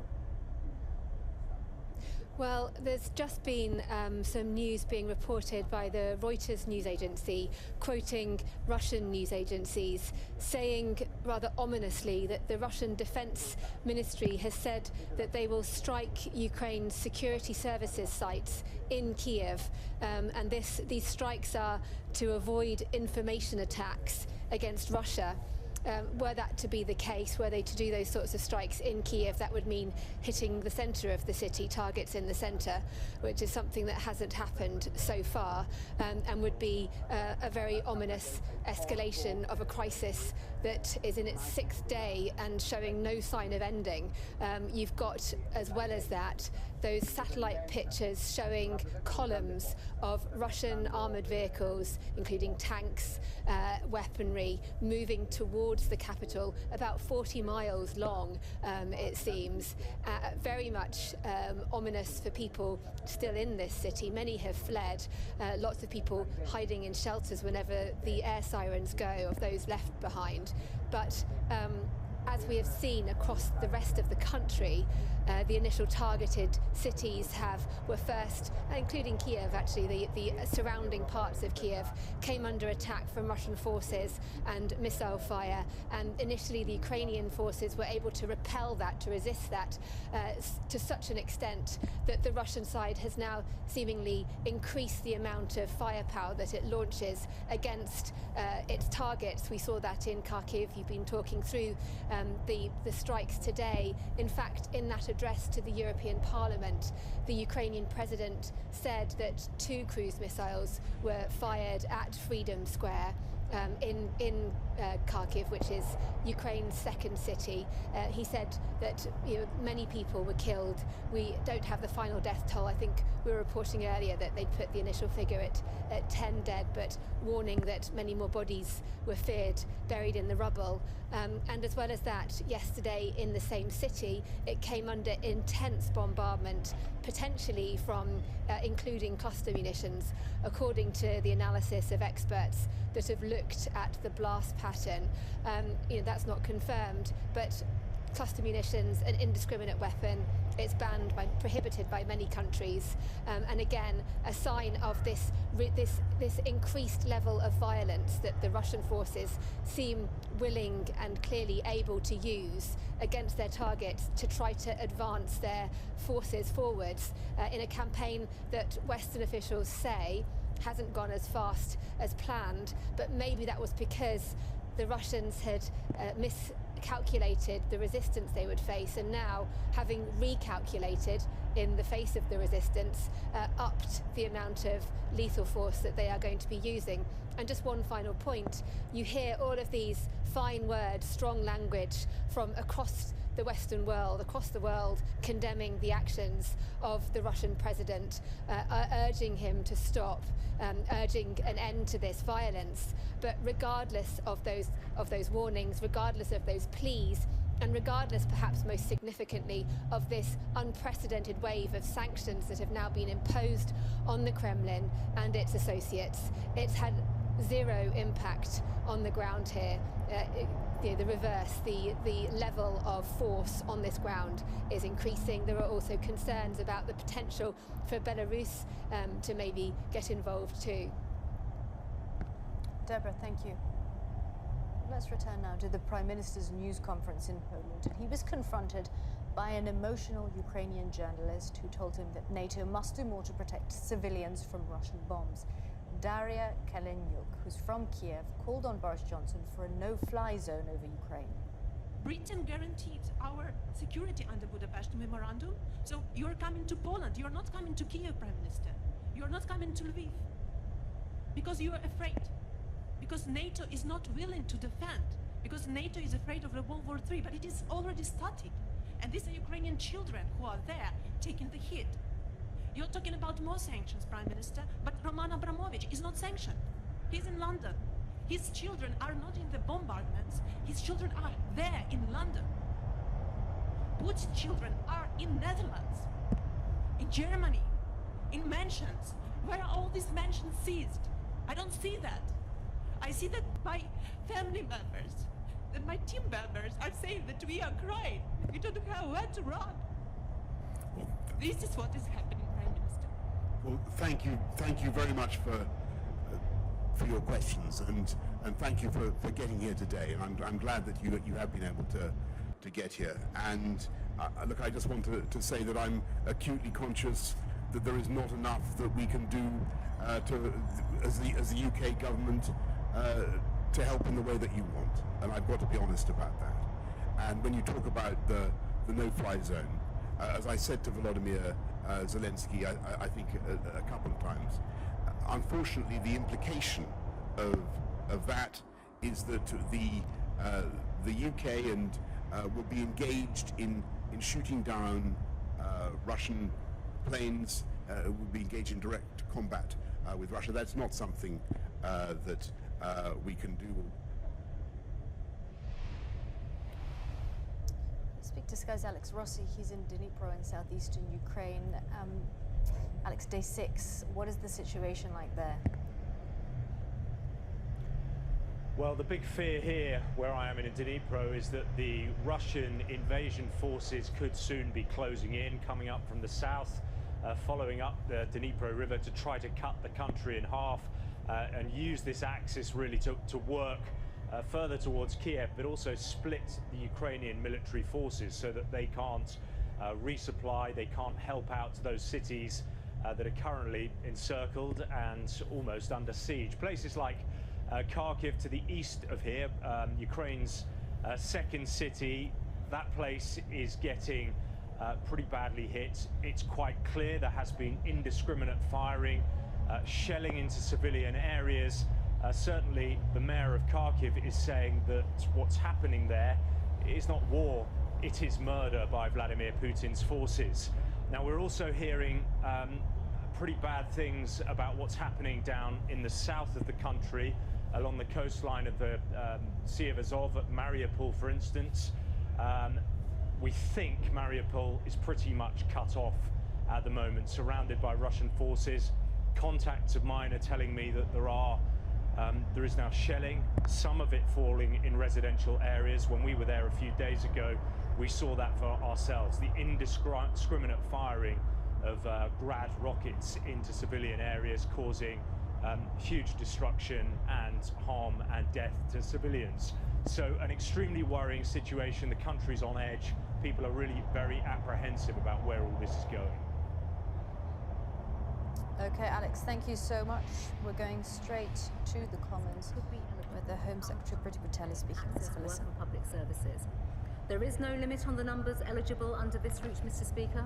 Well, there's just been some news being reported by the Reuters news agency, quoting Russian news agencies, saying rather ominously that the Russian Defense Ministry has said that they will strike Ukraine's security services sites in Kyiv. And these strikes are to avoid information attacks against Russia. Were that to be the case, were they to do those sorts of strikes in Kyiv, that would mean hitting the centre of the city, targets in the centre, which is something that hasn't happened so far, and would be a very ominous escalation of a crisis that is in its 6th day and showing no sign of ending. You've got, as well as that, those satellite pictures showing columns of Russian armoured vehicles, including tanks, weaponry, moving towards the capital, about 40 miles long, it seems. Very much ominous for people still in this city. Many have fled. Lots of people hiding in shelters whenever the air sirens go, of those left behind. But as we have seen across the rest of the country, the initial targeted cities were first, including Kyiv actually, the surrounding parts of Kyiv came under attack from Russian forces and missile fire, and initially the Ukrainian forces were able to repel that, to resist that, to such an extent that the Russian side has now seemingly increased the amount of firepower that it launches against its targets. We saw that in Kharkiv. You've been talking through the strikes today. In fact, in that address to the European Parliament, the Ukrainian president said that 2 cruise missiles were fired at Freedom Square in Kyiv, which is Ukraine's second city. He said that many people were killed. We don't have the final death toll. I think we were reporting earlier that they'd put the initial figure at 10 dead, but warning that many more bodies were feared buried in the rubble. And as well as that, yesterday in the same city, it came under intense bombardment, potentially from including cluster munitions, according to the analysis of experts that have looked at the blast pattern. That's not confirmed, but cluster munitions, an indiscriminate weapon. It's banned, prohibited by many countries, and again, a sign of this increased level of violence that the Russian forces seem willing and clearly able to use against their targets to try to advance their forces forwards in a campaign that Western officials say hasn't gone as fast as planned, but maybe that was because the Russians had miscalculated the resistance they would face, and now, having recalculated in the face of the resistance, upped the amount of lethal force that they are going to be using. And just one final point, you hear all of these fine words, strong language from across the Western world, across the world, condemning the actions of the Russian president, urging him to stop, urging an end to this violence. But regardless of those warnings, regardless of those pleas, and regardless, perhaps most significantly, of this unprecedented wave of sanctions that have now been imposed on the Kremlin and its associates, it's had zero impact on the ground here. The reverse, the level of force on this ground is increasing. There are also concerns about the potential for Belarus to maybe get involved too. Deborah, thank you. Let's return now to the Prime Minister's news conference in Poland. And he was confronted by an emotional Ukrainian journalist who told him that NATO must do more to protect civilians from Russian bombs. Daria Kalenyuk, who's from Kyiv, called on Boris Johnson for a no-fly zone over Ukraine. Britain guaranteed our security under Budapest Memorandum, so you're coming to Poland. You're not coming to Kyiv, Prime Minister. You're not coming to Lviv. Because you are afraid. Because NATO is not willing to defend. Because NATO is afraid of World War III, but it is already starting. And these are Ukrainian children who are there taking the hit. You're talking about more sanctions, Prime Minister, but Roman Abramovich is not sanctioned. He's in London. His children are not in the bombardments. His children are there in London. Putin's children are in Netherlands, in Germany, in mansions. Where are all these mansions seized? I don't see that. I see that my family members, that my team members are saying that we are crying. We don't have where to run. This is what is happening, Prime Minister. Well, thank you very much for your questions, and thank you for getting here today. And I'm glad that you have been able to get here. And look, I just want to say that I'm acutely conscious that there is not enough that we can do as the UK government to help in the way that you want. And I've got to be honest about that. And when you talk about the no-fly zone, as I said to Volodymyr Zelensky, I think a couple of times, unfortunately the implication of that is that the UK and will be engaged in shooting down Russian planes, will be engaged in direct combat with Russia. That's not something that we can do. Speak to Sky's Alex Rossi. He's in Dnipro in southeastern Ukraine. Alex, day 6, what is the situation like there? Well, the big fear here, where I am in Dnipro, is that the Russian invasion forces could soon be closing in, coming up from the south, following up the Dnipro River to try to cut the country in half and use this axis really to work further towards Kiev, but also split the Ukrainian military forces so that they can't resupply, they can't help out those cities that are currently encircled and almost under siege. Places like Kharkiv to the east of here, Ukraine's second city, that place is getting pretty badly hit. It's quite clear there has been indiscriminate firing, shelling into civilian areas. Certainly the mayor of Kharkiv is saying that what's happening there is not war, it is murder by Vladimir Putin's forces. Now, we're also hearing pretty bad things about what's happening down in the south of the country, along the coastline of the Sea of Azov at Mariupol, for instance. We think Mariupol is pretty much cut off at the moment, surrounded by Russian forces. Contacts of mine are telling me that there is now shelling, some of it falling in residential areas. When we were there a few days ago, we saw that for ourselves, the indiscriminate firing of Grad rockets into civilian areas, causing huge destruction and harm and death to civilians. So an extremely worrying situation. The country's on edge. People are really very apprehensive about where all this is going. Okay, Alex, thank you so much. We're going straight to the Commons, where the Home Secretary Priti Patel is speaking. Let's have a listen. Public services. There is no limit on the numbers eligible under this route, Mr. Speaker.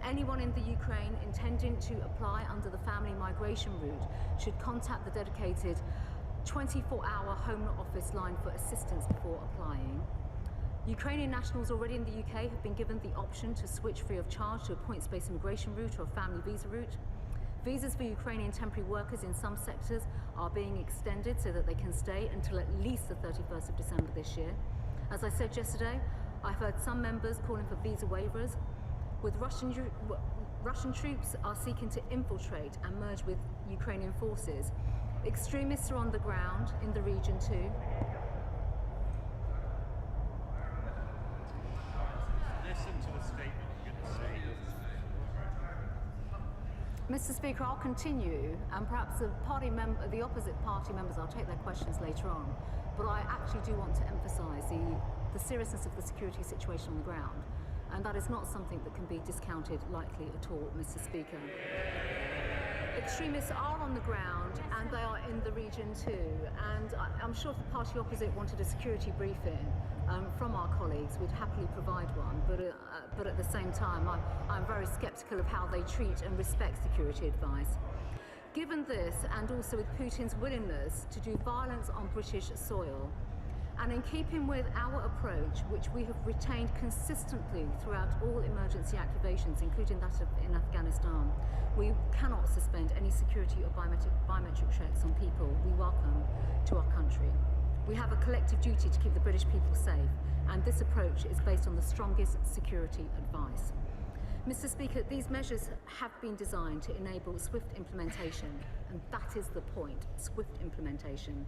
Anyone in the Ukraine intending to apply under the family migration route should contact the dedicated 24-hour Home Office line for assistance before applying. Ukrainian nationals already in the UK have been given the option to switch free of charge to a points-based immigration route or a family visa route. Visas for Ukrainian temporary workers in some sectors are being extended so that they can stay until at least the 31st of December this year. As I said yesterday, I've heard some members calling for visa waivers. With Russian troops are seeking to infiltrate and merge with Ukrainian forces. Extremists are on the ground in the region too. Listen to the statement you're going to say. Mr. Speaker, I'll continue, and perhaps the opposite party members, I'll take their questions later on. But I actually do want to emphasise the seriousness of the security situation on the ground, and that is not something that can be discounted lightly at all, Mr. Speaker. Extremists are on the ground, and they are in the region too. And I'm sure if the party opposite wanted a security briefing from our colleagues, we'd happily provide one. But at the same time, I'm very sceptical of how they treat and respect security advice. Given this, and also with Putin's willingness to do violence on British soil, and in keeping with our approach, which we have retained consistently throughout all emergency activations, including that in Afghanistan, we cannot suspend any security or biometric checks on people we welcome to our country. We have a collective duty to keep the British people safe, and this approach is based on the strongest security advice. Mr. Speaker, these measures have been designed to enable swift implementation, and that is the point, swift implementation,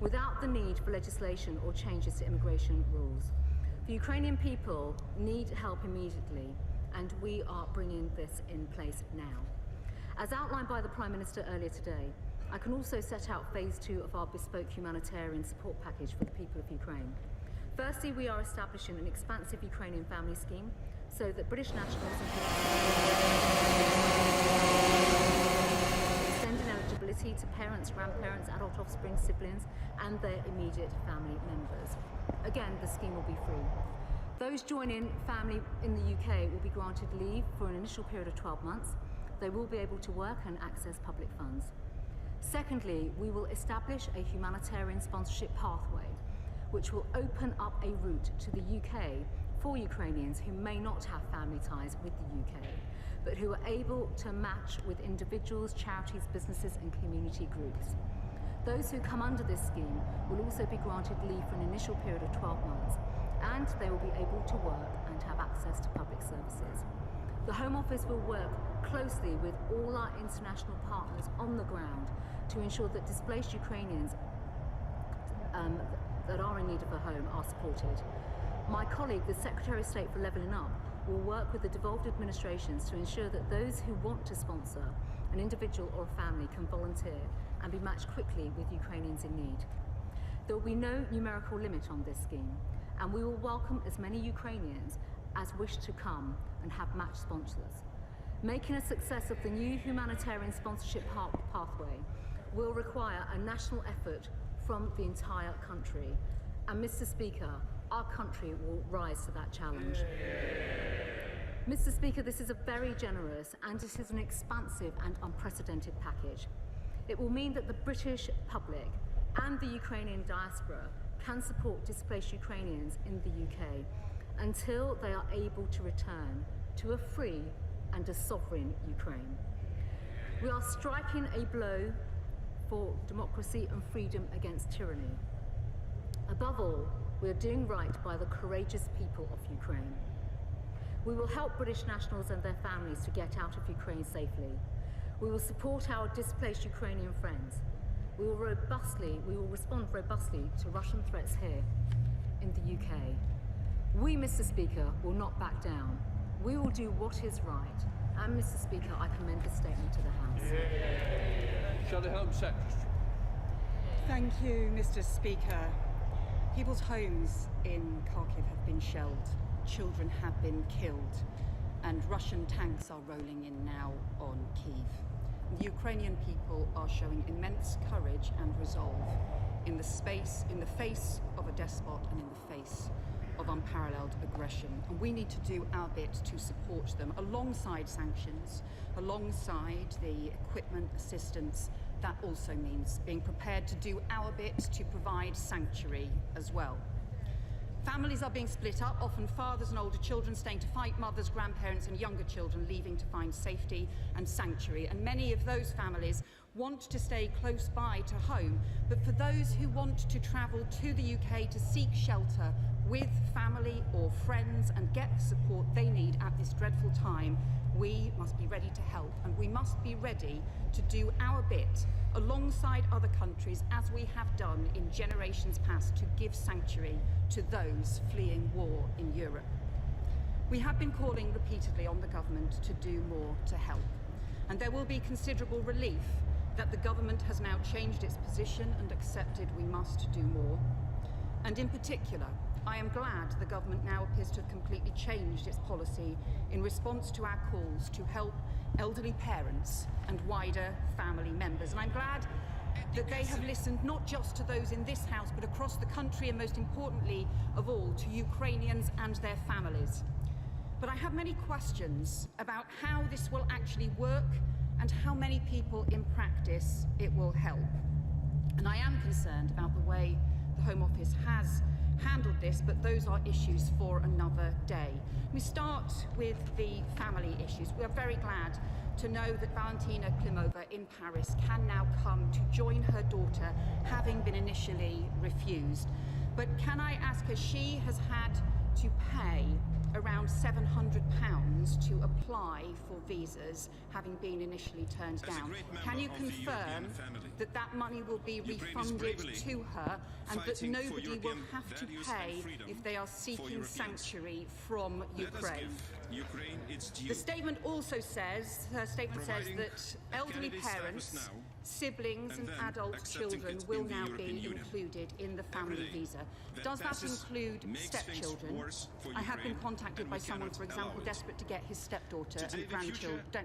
without the need for legislation or changes to immigration rules. The Ukrainian people need help immediately, and we are bringing this in place now. As outlined by the Prime Minister earlier today, I can also set out phase 2 of our bespoke humanitarian support package for the people of Ukraine. Firstly, we are establishing an expansive Ukrainian family scheme so that British nationals extending eligibility to parents, grandparents, adult offspring, siblings, and their immediate family members. Again, the scheme will be free. Those joining family in the UK will be granted leave for an initial period of 12 months. They will be able to work and access public funds. Secondly, we will establish a humanitarian sponsorship pathway, which will open up a route to the UK for Ukrainians who may not have family ties with the UK, but who are able to match with individuals, charities, businesses, and community groups. Those who come under this scheme will also be granted leave for an initial period of 12 months, and they will be able to work and have access to public services. The Home Office will work closely with all our international partners on the ground to ensure that displaced Ukrainians that are in need of a home are supported. My colleague, the Secretary of State for Levelling Up, will work with the devolved administrations to ensure that those who want to sponsor an individual or a family can volunteer and be matched quickly with Ukrainians in need. There will be no numerical limit on this scheme, and we will welcome as many Ukrainians as wish to come and have matched sponsors. Making a success of the new humanitarian sponsorship pathway will require a national effort from the entire country. And Mr. Speaker, our country will rise to that challenge. Mr. Speaker, this is a very generous and it is an expansive and unprecedented package. It will mean that the British public and the Ukrainian diaspora can support displaced Ukrainians in the UK until they are able to return to a free and a sovereign Ukraine. We are striking a blow for democracy and freedom against tyranny. Above all, we are doing right by the courageous people of Ukraine. We will help British nationals and their families to get out of Ukraine safely. We will support our displaced Ukrainian friends. We will respond robustly to Russian threats here in the UK. We, Mr. Speaker, will not back down. We will do what is right. And, Mr. Speaker, I commend this statement to the House. Shall the Home Secretary. Thank you, Mr. Speaker. People's homes in Kharkiv have been shelled, children have been killed, and Russian tanks are rolling in now on Kyiv. The Ukrainian people are showing immense courage and resolve in the face of a despot and in the face of unparalleled aggression. And we need to do our bit to support them alongside sanctions, alongside the equipment assistance. That also means being prepared to do our bit to provide sanctuary as well. Families are being split up, often fathers and older children staying to fight, mothers, grandparents and younger children leaving to find safety and sanctuary. And many of those families want to stay close by to home, but for those who want to travel to the UK to seek shelter with family or friends and get the support they need at this dreadful time, we must be ready to help, and we must be ready to do our bit alongside other countries, as we have done in generations past, to give sanctuary to those fleeing war in Europe. We have been calling repeatedly on the government to do more to help, and there will be considerable relief that the government has now changed its position and accepted we must do more. And in particular, I am glad the government now appears to have completely changed its policy in response to our calls to help elderly parents and wider family members. And I'm glad that they have listened not just to those in this House, but across the country, and most importantly of all, to Ukrainians and their families. But I have many questions about how this will actually work and how many people in practice it will help. And I am concerned about the way the Home Office has handled this, but those are issues for another day. We start with the family issues. We are very glad to know that Valentina Klimova in Paris can now come to join her daughter, having been initially refused. But can I ask her, she has had to pay around £700 to apply for visas, having been initially turned down. Can you confirm that that money will be refunded to her and that nobody will have to pay if they are seeking sanctuary from Ukraine? The statement also says, her statement says that elderly parents, siblings and adult children will now be included in the family visa. Does that include stepchildren? I have been contacted by someone, for example, desperate to get his stepdaughter and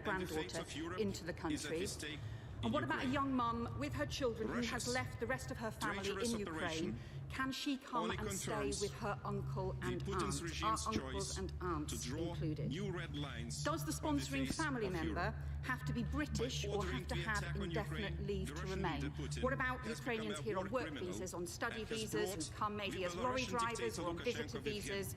granddaughter into the country. And what about a young mum with her children who has left the rest of her family in Ukraine? Can she come and stay with her uncle and aunt? Are uncles and aunts included? Does the sponsoring family member have to be British or have to have indefinite leave to remain? What about Ukrainians here on work visas, on study visas, who come maybe as lorry drivers or on visitor visas?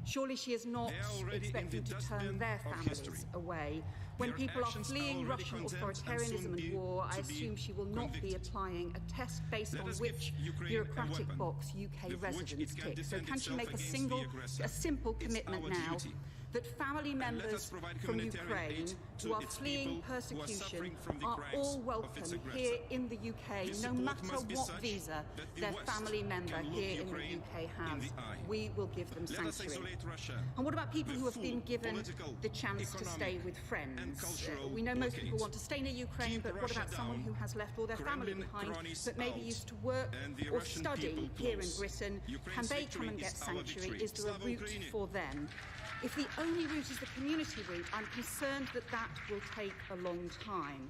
Surely she is not expected to turn their families away. When people are fleeing Russian authoritarianism and war, I assume she will not be applying a test based on which bureaucratic box UK residents tick. So can she make a simple commitment now that family members from Ukraine who are fleeing persecution are all welcome here in the UK, no matter what visa their family member here in the UK has? We will give them sanctuary. And what about people who have been given the chance to stay with friends? We know most people want to stay near Ukraine, but what about someone who has left all their family behind, but maybe used to work or study here in Britain? Can they come and get sanctuary? Is there a route for them? If the only route is the community route, I'm concerned that that will take a long time.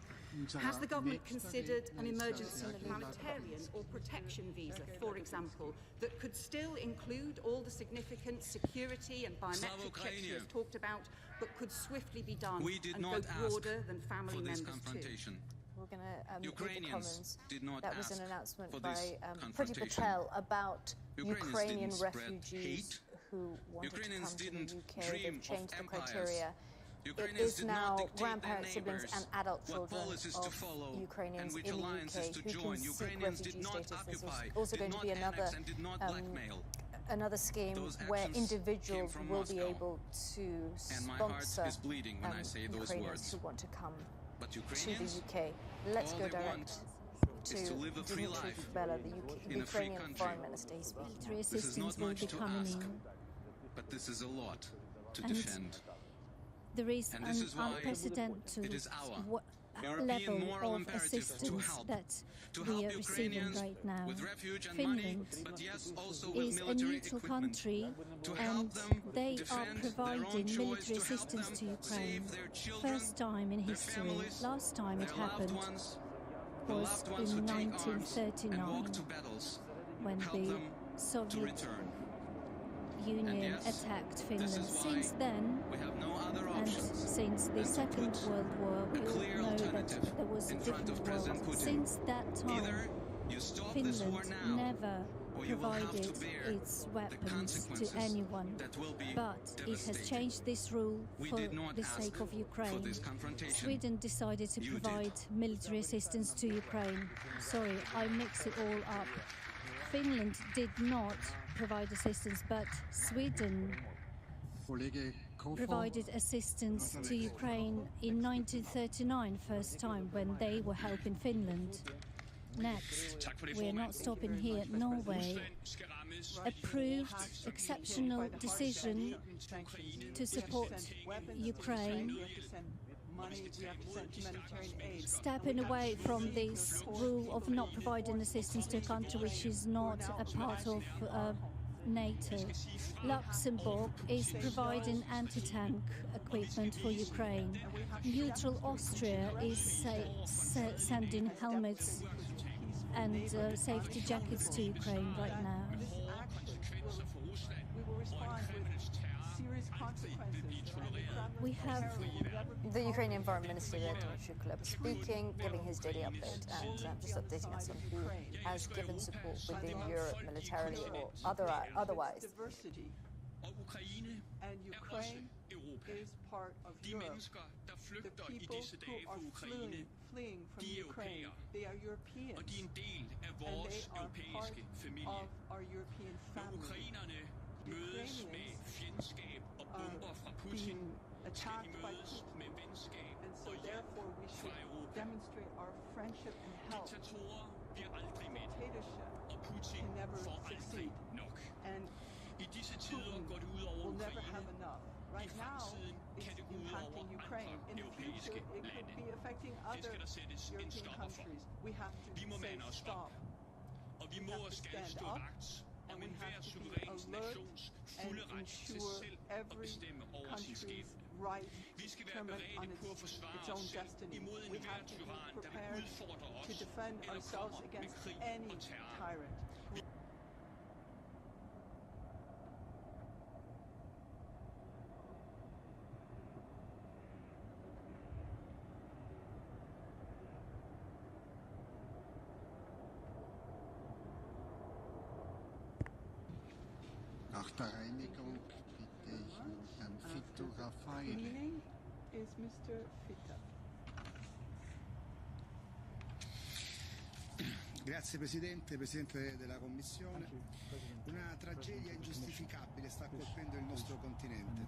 Has the government considered an emergency humanitarian or protection visa, for example, that could still include all the significant security and biometric checks you have talked about, but could swiftly be done and go broader than family members too? We're going to read the comments. Did not that was ask an announcement for by this Priti Patel about Ukrainians Ukrainian didn't spread refugees who wanted Ukrainians to come to the didn't UK. dream They've changed of the empires. criteria. Ukrainians It is did now not dictate grandparents, their siblings, neighbors and adult what children policies to of follow Ukrainians and which in the alliances UK to who join. can seek Ukrainians refugee did not status. There's occupy, also did going to not be another annex, and did not blackmail. Another scheme Those where actions individuals came from will be Moscow. able to And my heart sponsor is bleeding when I say those Ukrainians words. who want to come But to the Ukrainians, UK. Let's all go they direct want to is to live a free Dmitry life Bella, the in a free Ukrainian country. foreign minister. He's Military This is assistance not will much be to coming ask, in. but this is a lot to And defend. There is And an this is why unprecedented it is our level European moral of imperative to assistance help. that To we help are receiving Ukrainians right now. with refuge and money, Finland but yes, also with is a military neutral equipment. country, To and help them they are defend their own providing choice, military to help assistance them to Ukraine. save their children, First time in their history. families, Last time it their loved happened ones, the was loved ones who in take arms and 1939 walk to battles. when Help the them to Soviet return. Union yes, attacked this Finland. is why Since then, we have no other and options since the than to Second put World War, we a all clear know that alternative there was a in front different of world. President Putin. Since that time, Either you stop this war Finland now, never or you will have provided to bear its the weapons consequences to anyone. that will be But it has devastating. changed this rule We for did not the ask sake of for Ukraine. this confrontation. Sweden decided to You did. provide military assistance to Ukraine. Sorry, I mix it all up. Finland did not provide assistance, but Sweden provided assistance to Ukraine in 1939, first time when they were helping Finland. Next, we're not stopping here. Norway approved exceptional decision to support Ukraine, stepping away from this rule of not providing assistance to a country which is not a part of NATO. Luxembourg is providing anti-tank equipment for Ukraine. Neutral Austria is sending helmets and safety jackets to Ukraine right now. We have the Ukrainian foreign minister there, Dmytro Kuleba, speaking, giving his daily update, and just updating us on who has given support within Europe militarily or otherwise. Diversity. And Ukraine is part of Europe. The people who are fleeing from Ukraine, they are Europeans, and they are part of our European family. Ukrainians are being attacked by Putin, and so therefore we should demonstrate our friendship and help. Dictatorship can never succeed, and Putin will never have enough. Right now, it's impacting Ukraine. In the future, it could be affecting other European countries. We have to say stop. We have to stand up, and we have to be alert and ensure every country's right to determine on its own destiny. We have to be prepared to defend ourselves against any tyrant. Nach der Reinigung bitte ich nun Herrn Fitto Raffaele. Cleaning is Mr. Fitta. Grazie Presidente, Presidente della Commissione. Una tragedia ingiustificabile sta colpendo il nostro continente.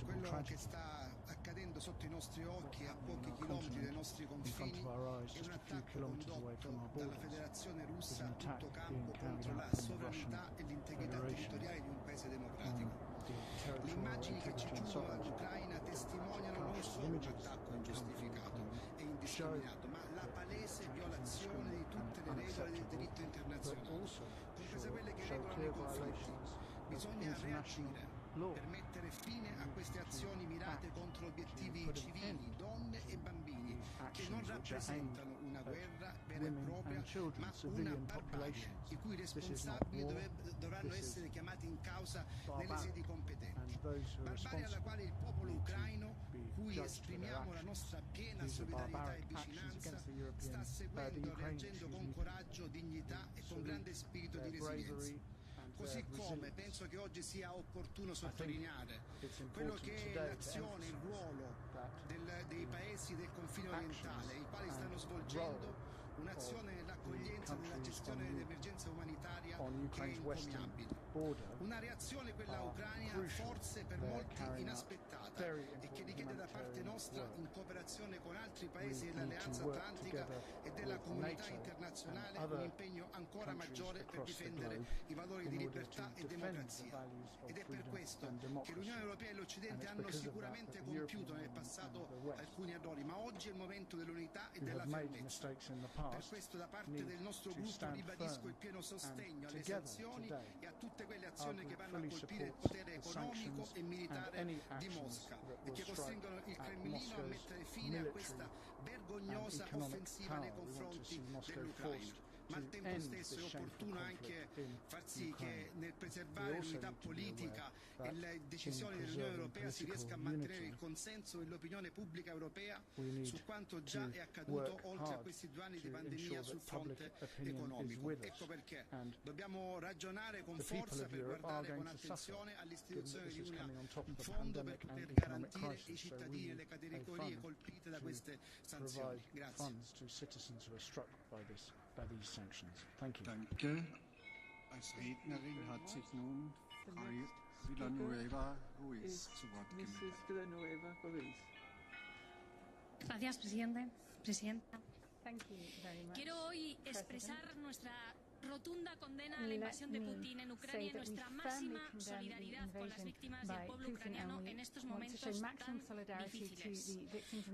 Quello che sta accadendo sotto i nostri occhi a pochi chilometri dai nostri confini è un attacco condotto dalla Federazione Russa a tutto campo contro la sovranità e l'integrità territoriale di un paese democratico. Le immagini che ci giungono dall'Ucraina testimoniano non solo un attacco ingiustificato e indiscriminato, ma la palese violazione di tutte le regole del diritto internazionale, comprese quelle che regolano i conflitti. Bisogna reagire. per mettere fine a queste azioni mirate contro obiettivi civili, donne e bambini, che non rappresentano una guerra vera e propria, ma una barbarie, i cui responsabili dovranno essere chiamati in causa nelle sedi competenti. Barbarie alla quale il popolo ucraino, cui esprimiamo la nostra piena solidarietà e vicinanza, sta seguendo e reagendo con coraggio, dignità e con grande spirito di resilienza. Così come penso che oggi sia opportuno sottolineare quello che è l'azione, il ruolo dei paesi del confine orientale, i quali stanno svolgendo un'azione nell'accoglienza e nella gestione dell'emergenza umanitaria che è encomiabile. Una reazione, quella ucraina, forse per molti inaspettata e che richiede da parte nostra, in cooperazione con altri paesi dell'Alleanza Atlantica e della comunità internazionale, un impegno ancora maggiore per difendere i valori di libertà e democrazia. Ed è per questo che l'Unione Europea e l'Occidente hanno sicuramente compiuto nel passato alcuni errori, ma oggi è il momento dell'unità e della fermezza. Per questo da parte del nostro gruppo ribadisco il pieno sostegno alle sanzioni e a tutte quelle azioni che vanno a colpire il potere economico e militare di Mosca e che costringono il Cremlino a mettere fine a questa vergognosa offensiva nei confronti dell'Ucraina. Ma al tempo stesso è opportuno anche far sì che nel preservare l'unità politica e le decisioni dell'Unione Europea si riesca a mantenere il consenso dell'opinione pubblica europea su quanto già è accaduto oltre a questi 2 anni di pandemia sul fronte economico. Ecco perché dobbiamo ragionare con forza per guardare con attenzione all'istituzione di un fondo per poter garantire ai cittadini e alle categorie colpite da queste sanzioni. Grazie. Danke. Als Rednerin hat sich nun Frau Villanueva Ruiz zu Wort gemeldet. Gracias, Presidenta. Thank you very much, Quiero hoy President. expresar nuestra rotunda condena a la invasión de Putin en Ucrania y nuestra máxima solidaridad con las víctimas y el pueblo ucraniano en estos momentos tan difíciles.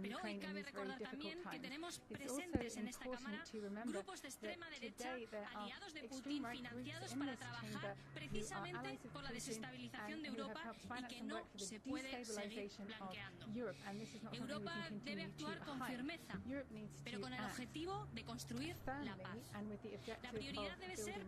Pero hoy cabe recordar también que tenemos presentes en esta Cámara grupos de extrema derecha, aliados de Putin, financiados para trabajar precisamente por la desestabilización de Europa y que no se puede seguir blanqueando. Europa debe actuar con firmeza, pero con el objetivo de construir la paz. La prioridad debe ser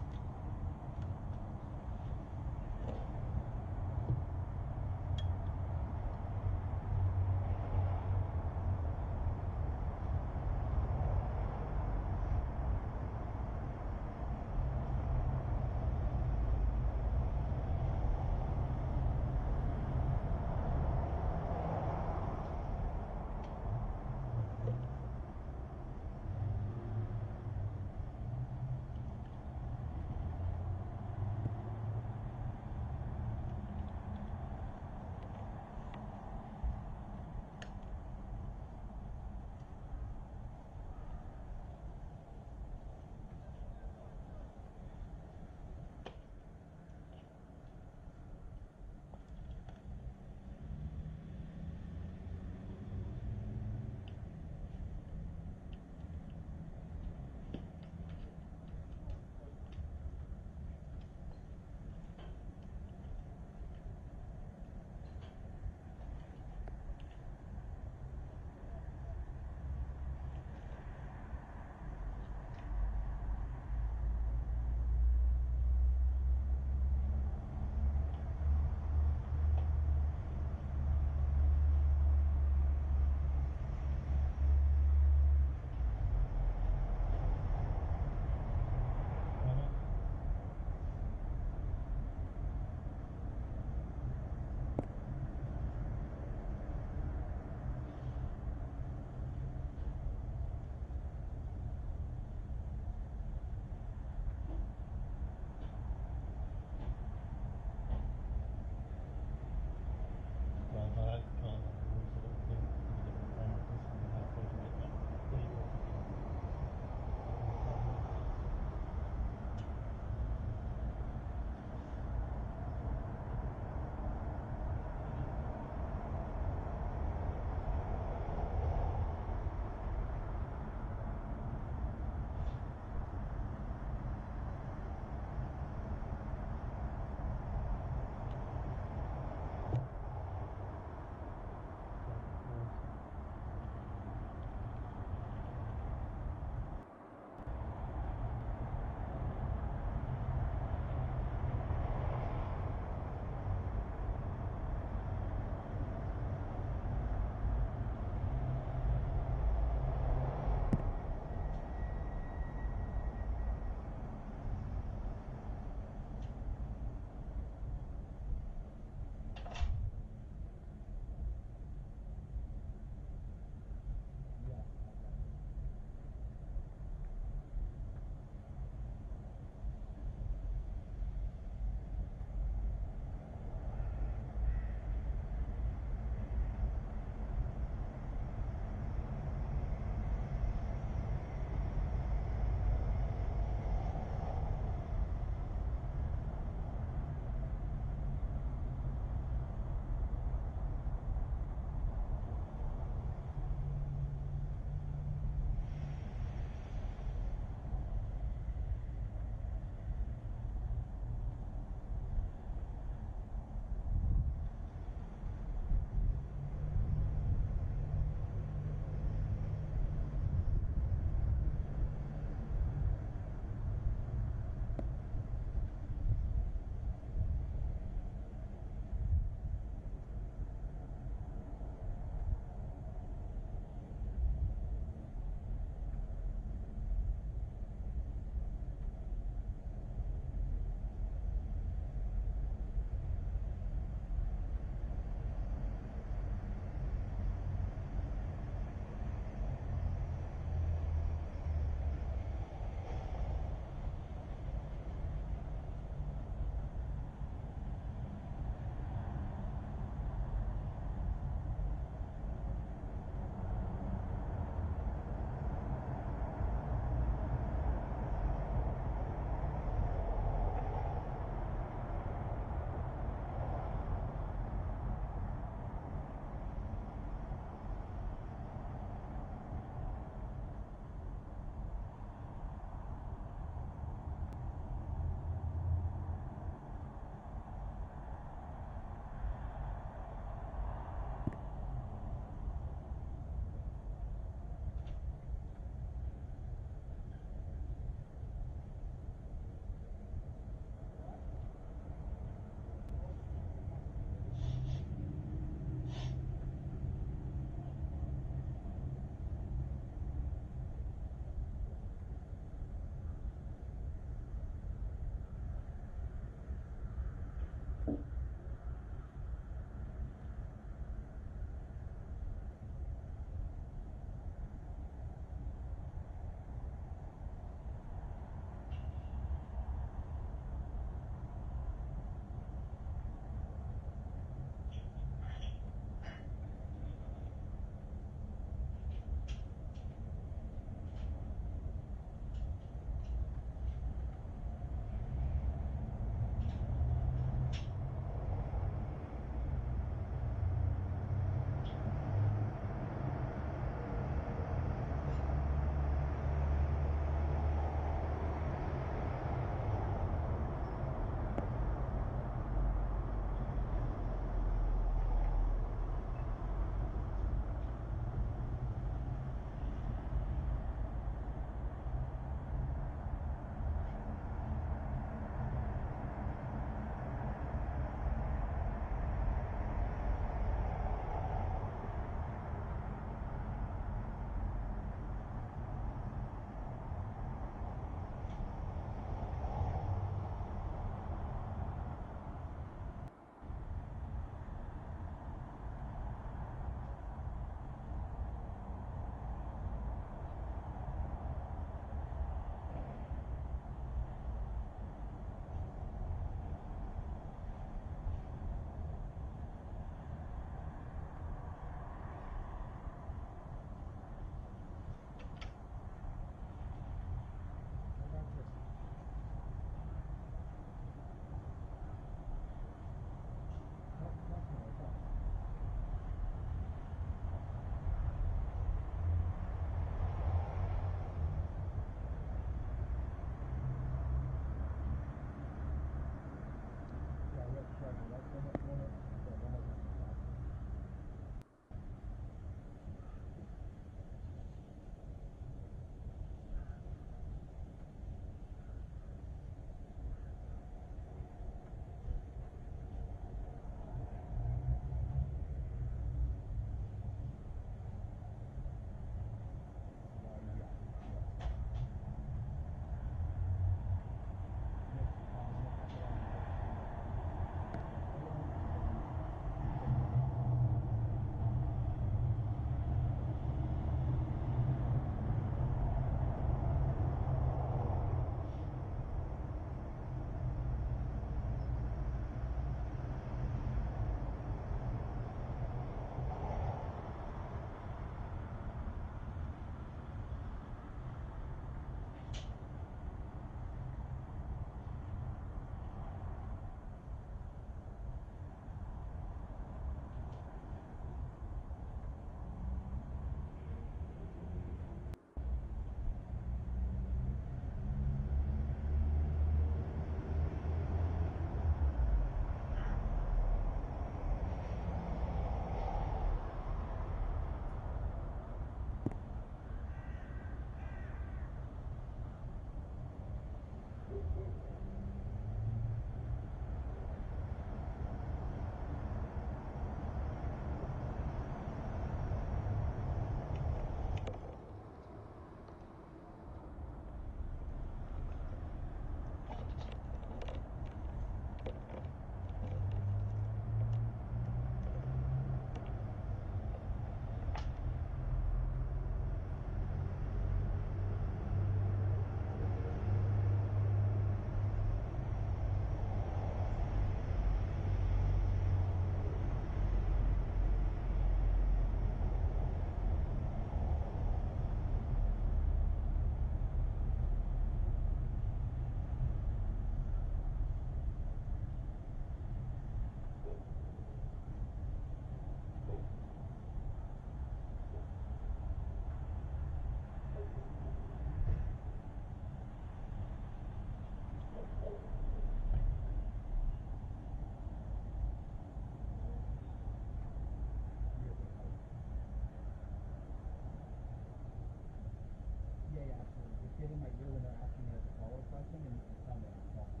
getting my real interaction as a follow-up question and tell me I'm talking.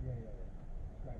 Yeah. Right.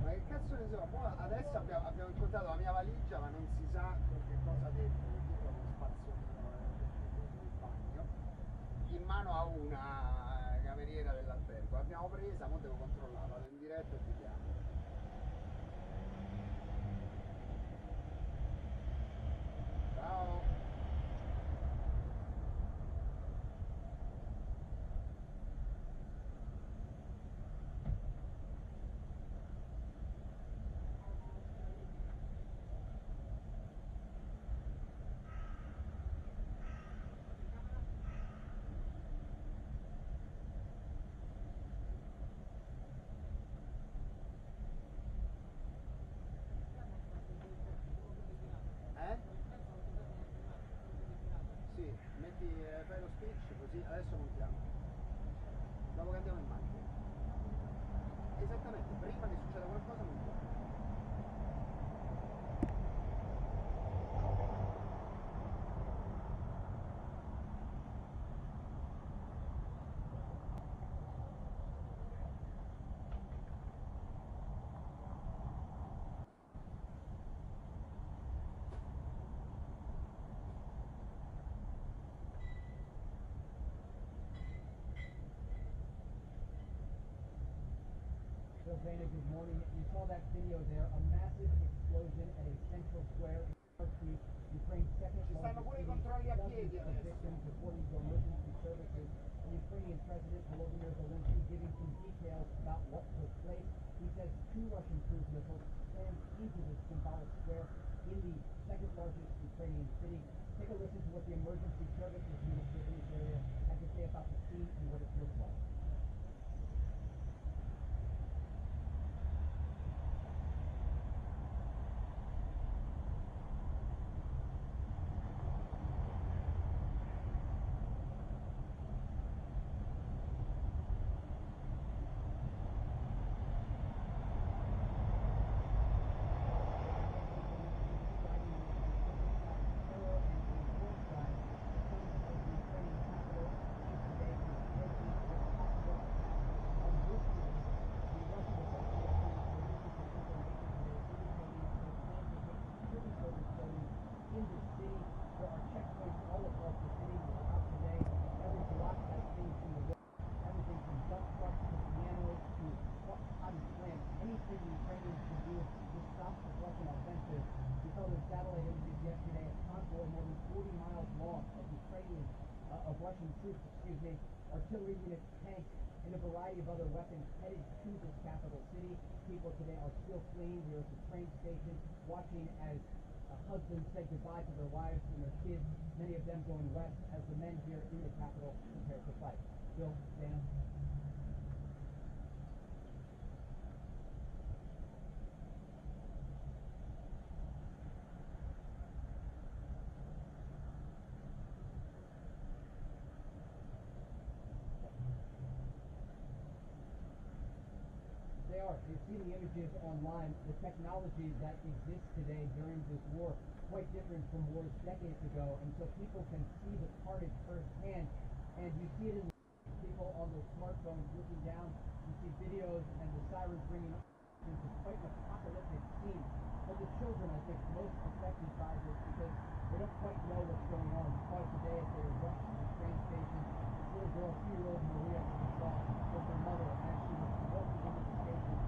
Ma che cazzo ne so, mo adesso abbiamo incontrato la mia valigia ma non si sa che cosa dentro, dietro uno spazzolino del bagno, in mano a una cameriera dell'albergo, l'abbiamo presa, mo devo controllare, vado in diretta e vediamo. Ciao! Sì, fai lo speech così adesso montiamo. Dopo che andiamo in macchina. Esattamente, prima che succeda qualcosa montiamo. Dana, good morning. You saw that video there, a massive explosion at a central square in Kyiv, Ukraine's second largest city. Dozens of victims, according to emergency services. The Ukrainian President Volodymyr Zelensky giving some details about what took place. He says 2 Russian cruise missiles slammed into the symbolic square in the second largest Ukrainian city. Take a listen to what the emergency services minister in this area had to say about the scene and what it looked like. Russian troops, artillery units, tanks, and a variety of other weapons headed to this capital city. People today are still fleeing. We're at the train station watching as husbands say goodbye to their wives and their kids, many of them going west as the men here in the capital prepare to fight. Bill, Dan. You've seen the images online. The technology that exists today during this war quite different from wars decades ago, and so people can see the carnage firsthand. And you see it in people on their smartphones looking down. You see videos and the sirens ringing into quite an apocalyptic scene. For the children, I think, most affected by this because they don't quite know what's going on. You saw it today as they were rushed to the train station. This little girl, 2-year-old Maria, who saw with her mother as she was walking into the station.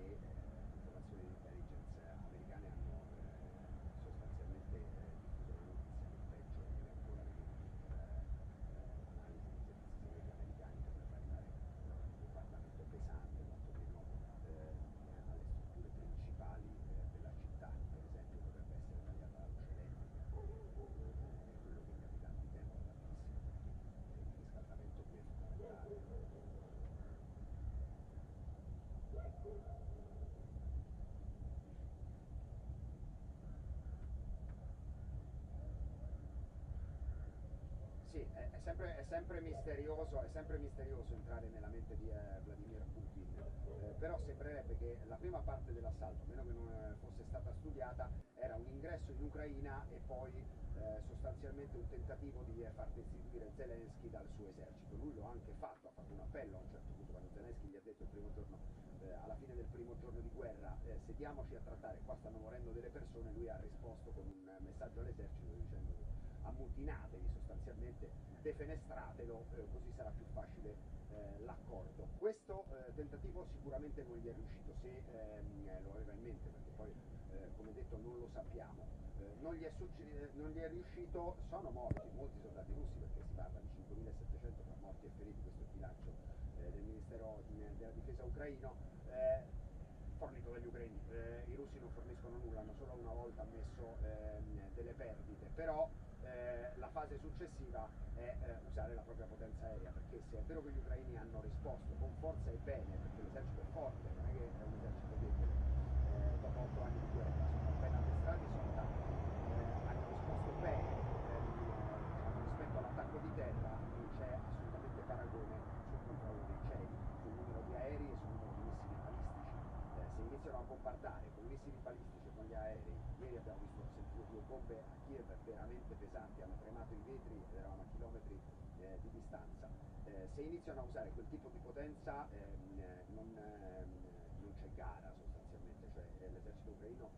che informazioni di intelligence americane hanno sostanzialmente diffuso la notizia che il peggio deve ancora venire l'analisi dei servizi segreti americani potrebbe arrivare un bombardamento pesante, quantomeno alle strutture principali della città, per esempio potrebbe essere tagliata la luce elettrica, quello che i abitanti temono tantissimo perché il riscaldamento qui è fondamentale. Sì, è sempre misterioso entrare nella mente di Vladimir Putin, però sembrerebbe che la prima parte dell'assalto, a meno che non fosse stata studiata, era un ingresso in Ucraina e poi sostanzialmente un tentativo di far destituire Zelensky dal suo esercito. Lui lo ha anche fatto, ha fatto un appello a un certo punto quando Zelensky gli ha detto il primo giorno, alla fine del primo giorno di guerra, sediamoci a trattare, qua stanno morendo delle persone, lui ha risposto con un messaggio all'esercito dicendo ammutinatevi sostanzialmente, defenestratelo, così sarà più facile l'accordo. Questo tentativo sicuramente non gli è riuscito, se lo aveva in mente, perché poi come detto non lo sappiamo. Non gli è riuscito, sono morti molti soldati russi, perché si parla di 5.700 tra morti e feriti, questo è il bilancio del Ministero della Difesa ucraino, fornito dagli ucraini. I russi non forniscono nulla, hanno solo una volta ammesso delle perdite, però la fase successiva è usare la propria potenza aerea, perché se è vero che gli ucraini hanno risposto con forza e bene, perché l'esercito è forte, non è che è un esercito debole, dopo 8 anni di guerra, sono ben addestrati, sono tanti, hanno risposto bene, rispetto all'attacco di terra non c'è assolutamente paragone sul controllo dei cieli, sul numero di aerei e sul numero di missili balistici. Se iniziano a bombardare con i missili balistici e con gli aerei, ieri abbiamo sentito 2 bombe a Kiev veramente pesanti, hanno tremato i vetri ed eravamo a chilometri di distanza. Se iniziano a usare quel tipo di potenza non c'è gara sostanzialmente, cioè l'esercito ucraino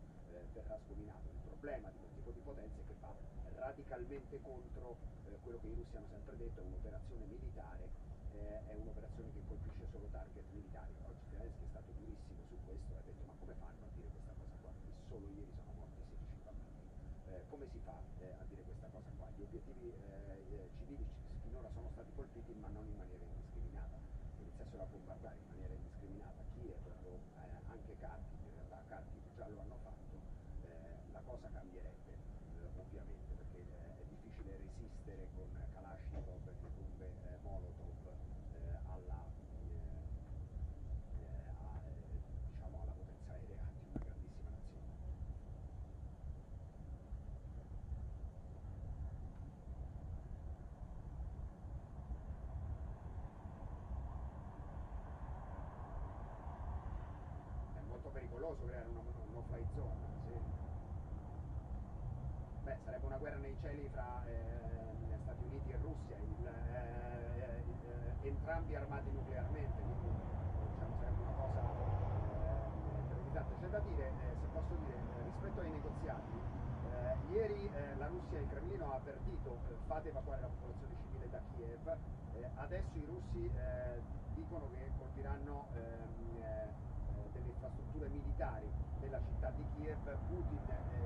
verrà sgominato. Il problema di quel tipo di potenza è che va radicalmente contro quello che i russi hanno sempre detto, è un'operazione militare, è un'operazione che colpisce solo target militari. Oggi Zelensky è stato durissimo su questo, ha detto ma come fanno a dire questa cosa qua, che solo ieri sono morti 16 bambini, come si fa a dire questa cosa qua? Gli obiettivi civili finora sono stati colpiti ma non in maniera indiscriminata, se iniziassero a bombardare in maniera indiscriminata Kiev o anche Kharkiv, in realtà Kharkiv già lo hanno fatto, la cosa cambierebbe ovviamente, perché è difficile resistere con Kalashnikov e bombe Molotov diciamo alla potenza aerea di una grandissima nazione. È molto pericoloso creare una no-fly zone, sì. Beh, sarebbe una guerra nei cieli fra Stati Uniti e Russia, entrambi armati nuclearmente, quindi diciamo, sarebbe una cosa terrificante. C'è da dire, se posso dire, rispetto ai negoziati, ieri la Russia, il Cremlino ha avvertito fate evacuare la popolazione civile da Kiev, adesso i russi dicono che colpiranno delle infrastrutture militari della città di Kiev. Putin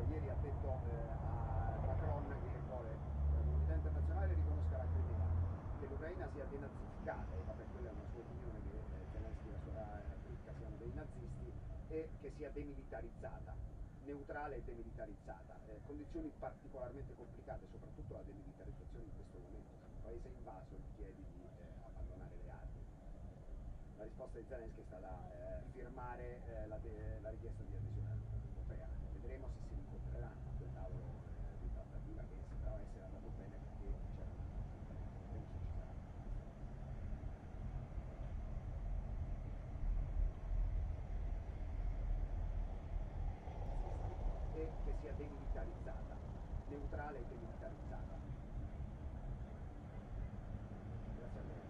ieri ha detto a Macron che vuole che la comunità internazionale riconosca la Crimea, che l'Ucraina sia denazificata, e vabbè quella è una sua opinione, che Zelensky e la sua cricca siano dei nazisti, e che sia demilitarizzata, neutrale e demilitarizzata, condizioni particolarmente complicate, soprattutto la demilitarizzazione in questo momento, se un paese invaso gli chiedi di abbandonare le armi. La risposta di Zelensky è stata firmare la richiesta di adesione all'Unione Europea. Vedremo se si incontreranno a quel tavolo di trattativa, che sembrava essere andato bene perché c'era una trattativa. Vedremo se ci sarà. E che sia demilitarizzata, neutrale e demilitarizzata. Grazie a lei.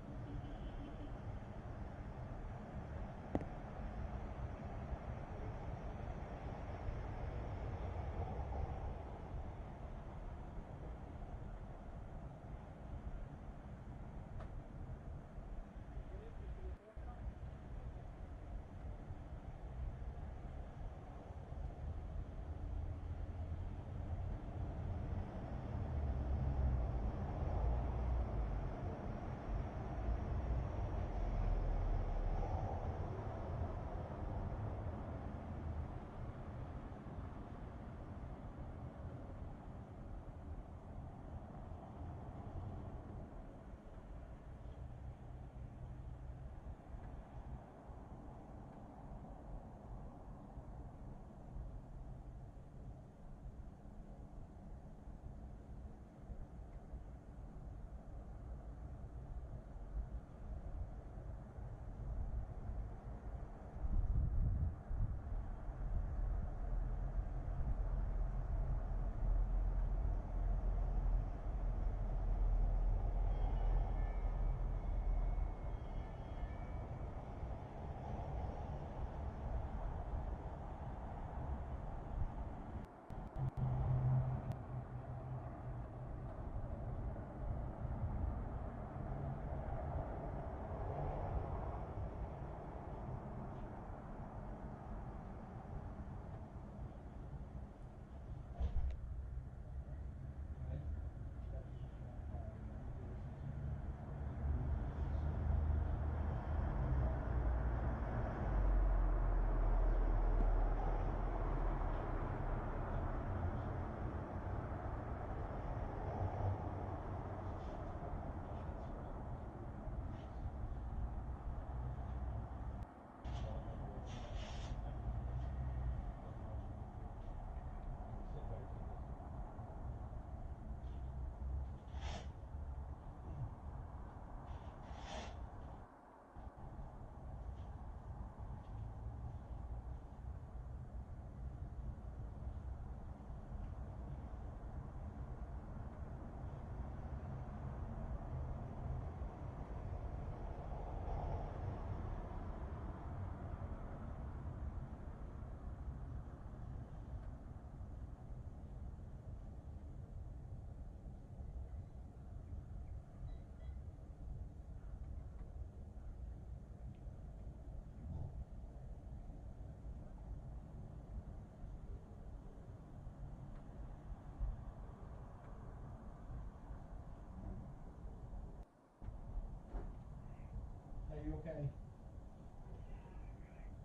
you okay?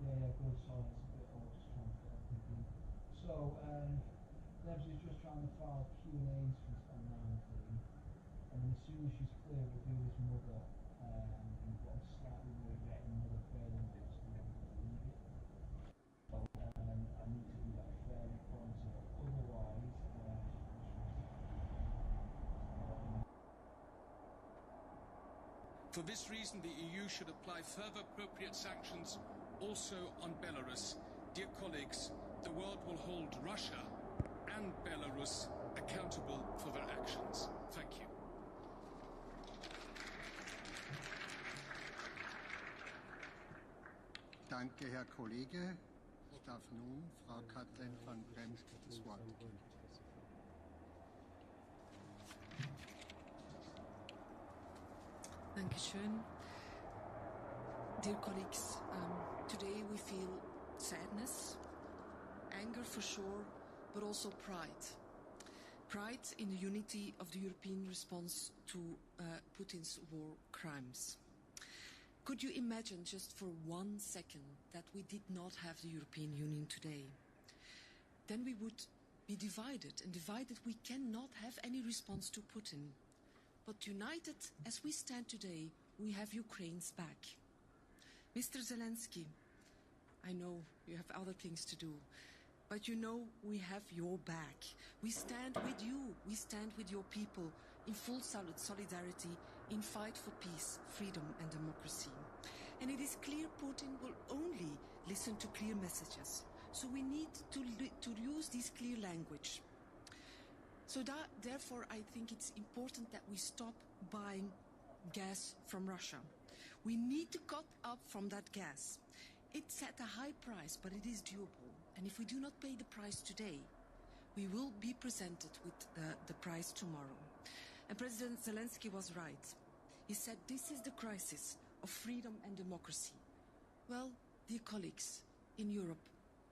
Yeah, good. Sorry, it's a bit odd just trying to get everything. So, Debs is just trying to file Q&As from stand 19, and then as soon as she's clear, we'll do this mother, but I'm slightly worried about another failing bits to leave it. So, I need to do that fairly pronto. Otherwise, For this reason, the EU should apply further appropriate sanctions also on Belarus. Dear colleagues, the world will hold Russia and Belarus accountable for their actions. Thank you. Danke, Herr Kollege. Ich darf nun Frau Kathleen van Bremst das Wort geben. Dankeschön. Dear colleagues, today we feel sadness, anger for sure, but also pride. Pride in the unity of the European response to Putin's war crimes. Could you imagine just for 1 second that we did not have the European Union today? Then we would be divided, and divided we cannot have any response to Putin. But united as we stand today, we have Ukraine's back. Mr. Zelensky, I know you have other things to do, but you know we have your back. We stand with you, we stand with your people in full solidarity, in fight for peace, freedom and democracy. And it is clear Putin will only listen to clear messages. So we need to use this clear language. So therefore, I think it's important that we stop buying gas from Russia. We need to cut up from that gas. It's at a high price, but it is doable. And if we do not pay the price today, we will be presented with the price tomorrow. And President Zelensky was right. He said this is the crisis of freedom and democracy. Well, dear colleagues in Europe,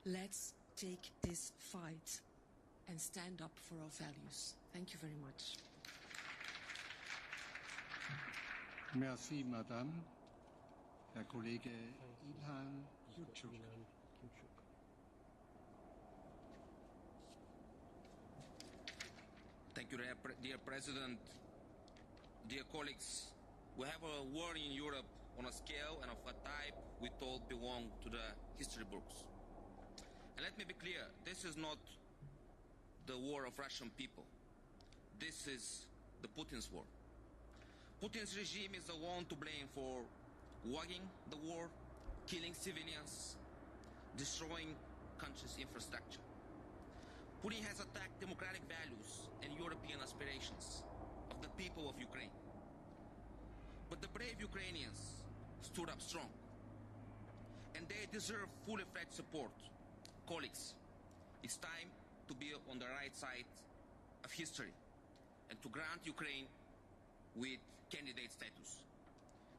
let's take this fight and stand up for our values. Thank you very much. Merci, Madame. Herr Kollege Ilhan Kyuchuk. Thank you, dear President. Dear colleagues, we have a war in Europe on a scale and of a type we thought belonged to the history books. And let me be clear, this is not the war of Russian people. This is the Putin's war. Putin's regime is the one to blame for waging the war, killing civilians, destroying country's infrastructure. Putin has attacked democratic values and European aspirations of the people of Ukraine. But the brave Ukrainians stood up strong, and they deserve full-fledged support. Colleagues, it's time to be on the right side of history and to grant Ukraine with candidate status.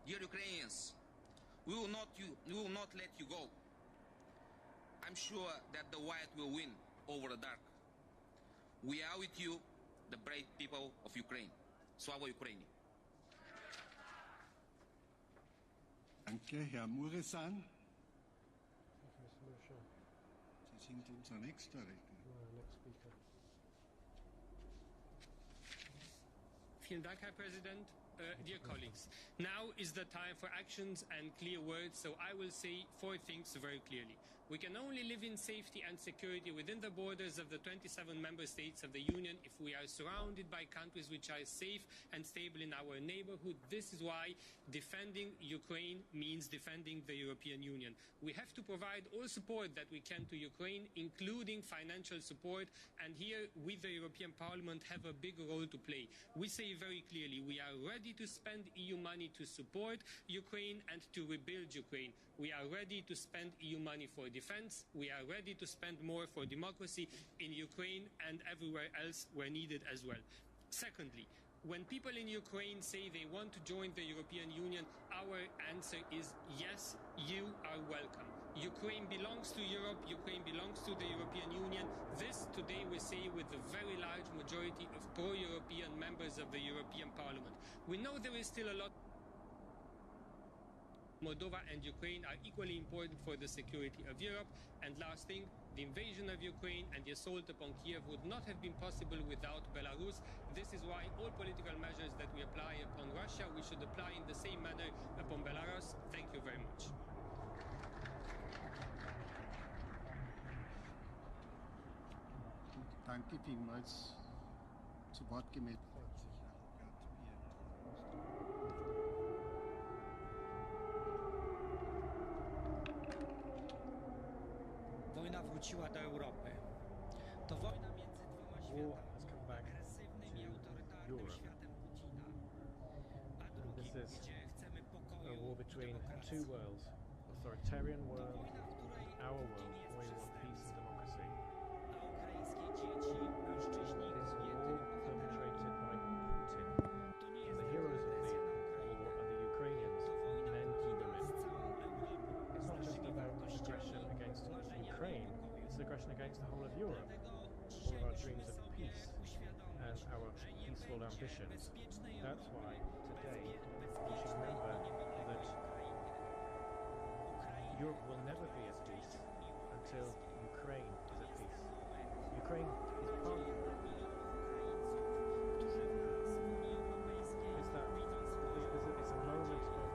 Dear Ukrainians, we will not let you go. I'm sure that the white will win over the dark. We are with you, the brave people of Ukraine. Slava Ukraini. Danke, Herr Muresan. Sie sind unser nächster Redner. Vielen Dank, Herr Präsident. Dear colleagues, now is the time for actions and clear words, so I will say 4 things very clearly. We can only live in safety and security within the borders of the 27 member states of the Union if we are surrounded by countries which are safe and stable in our neighborhood. This is why defending Ukraine means defending the European Union. We have to provide all support that we can to Ukraine, including financial support, and here we, the European Parliament, have a big role to play. We say very clearly we are ready to spend EU money to support Ukraine and to rebuild Ukraine. We are ready to spend EU money for defense. We are ready to spend more for democracy in Ukraine and everywhere else where needed as well. Secondly, when people in Ukraine say they want to join the European Union, our answer is yes, you are welcome. Ukraine belongs to Europe, Ukraine belongs to the European Union. This today we say with a very large majority of pro-European members of the European Parliament. We know there is still a lot Moldova and Ukraine are equally important for the security of Europe. And last thing, the invasion of Ukraine and the assault upon Kyiv would not have been possible without Belarus. This is why all political measures that we apply upon Russia, we should apply in the same manner upon Belarus. Thank you very much. Danke vielmals. Zu Wort gemeldet. Wojna wróciła do Europy. To wojna między dwoma światami, agresywnym i autorytarnym światem Putina, a drugim, gdzie chcemy pokoju a war between i demokracji. two worlds, authoritarian To world, wojna, w której our Putin world, jest where we want peace and przestępcą, democracy. a ukraińskie dzieci, mężczyźni, It is a kobiety, war bohaterowie. perpetrated by Putin. To nie And jest the heroes of agresja the na war Ukrainę. are the Ukrainians, To wojna men and Putina women. z całą Europą, It's z not just naszymi about wartościami, aggression against marzeniami Ukraine, o pokoju. it's aggression against the whole of Europe, Dlatego all of our dzisiaj dreams musimy of sobie peace uświadomić, and our że nie peaceful będzie ambitions. bezpiecznej That's why Europy today we should bezpiecznej remember i niepodległej that Ukrainy. Europe will never be at peace until Ukraine is at peace. Ukraine is part of Europe. It's that it's a moment of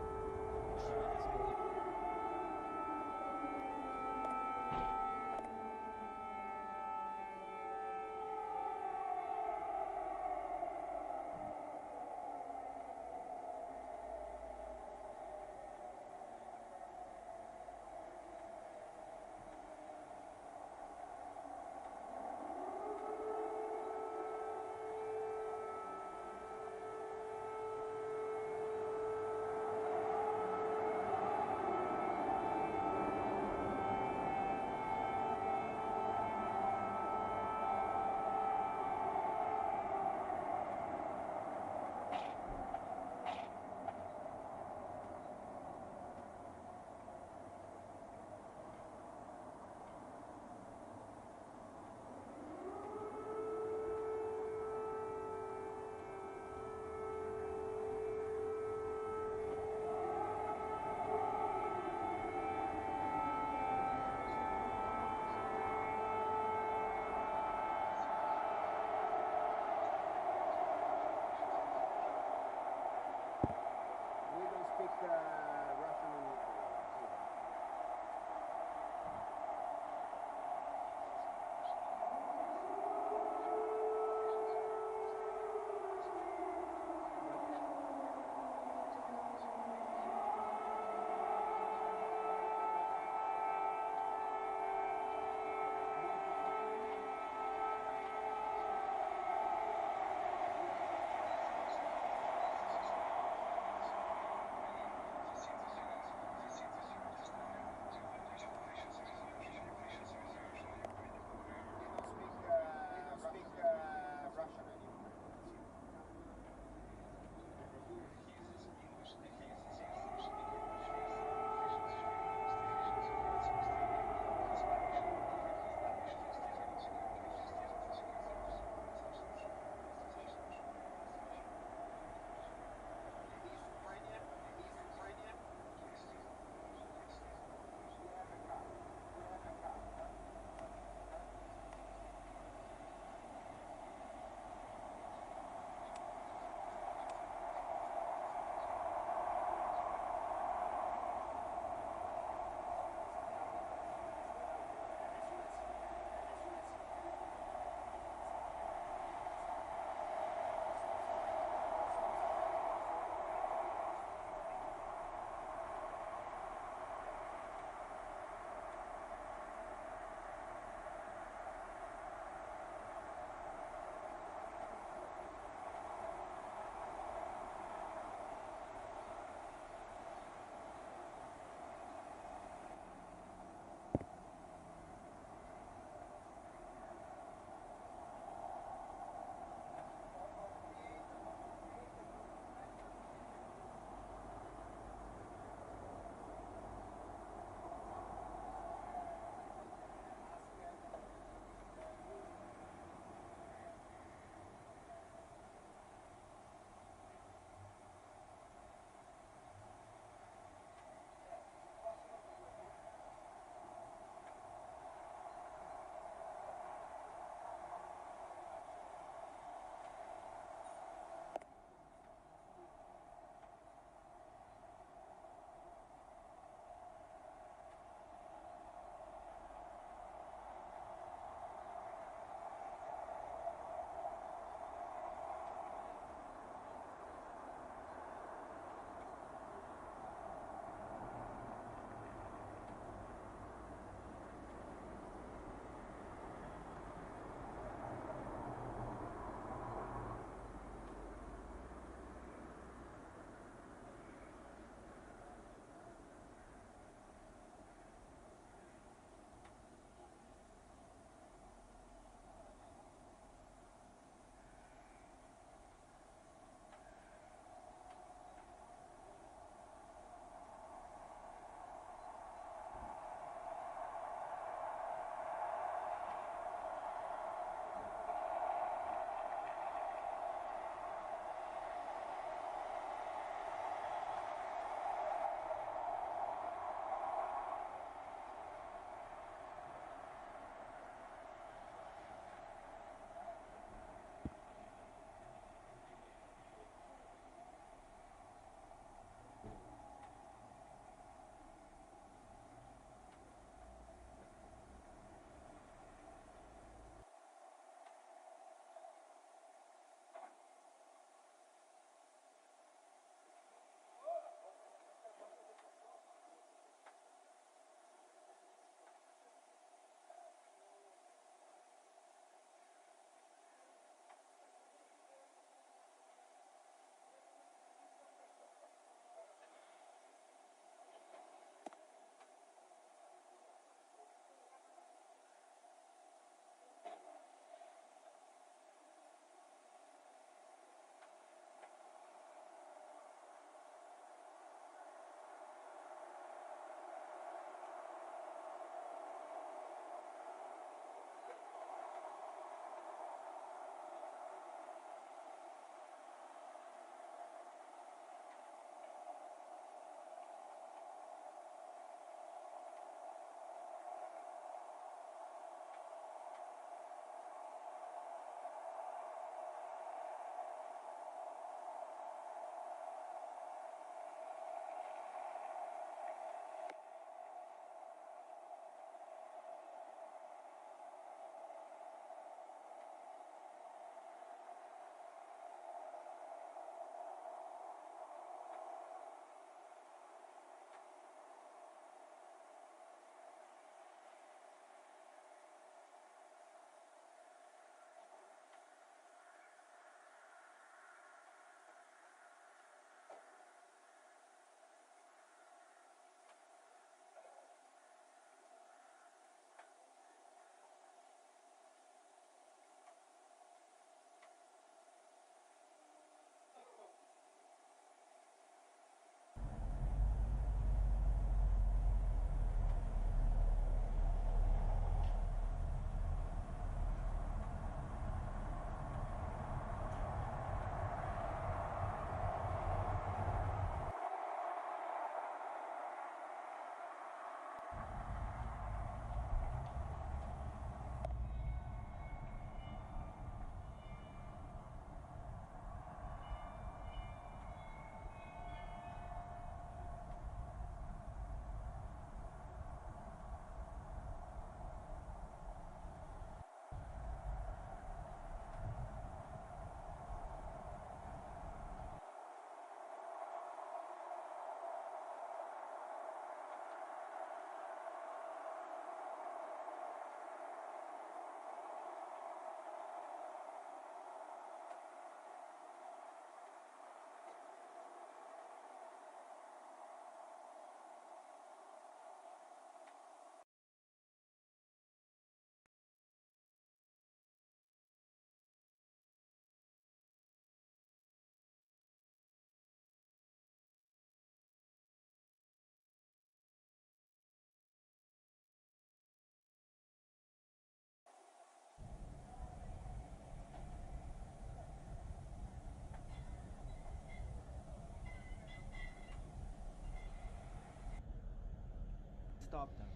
stop them.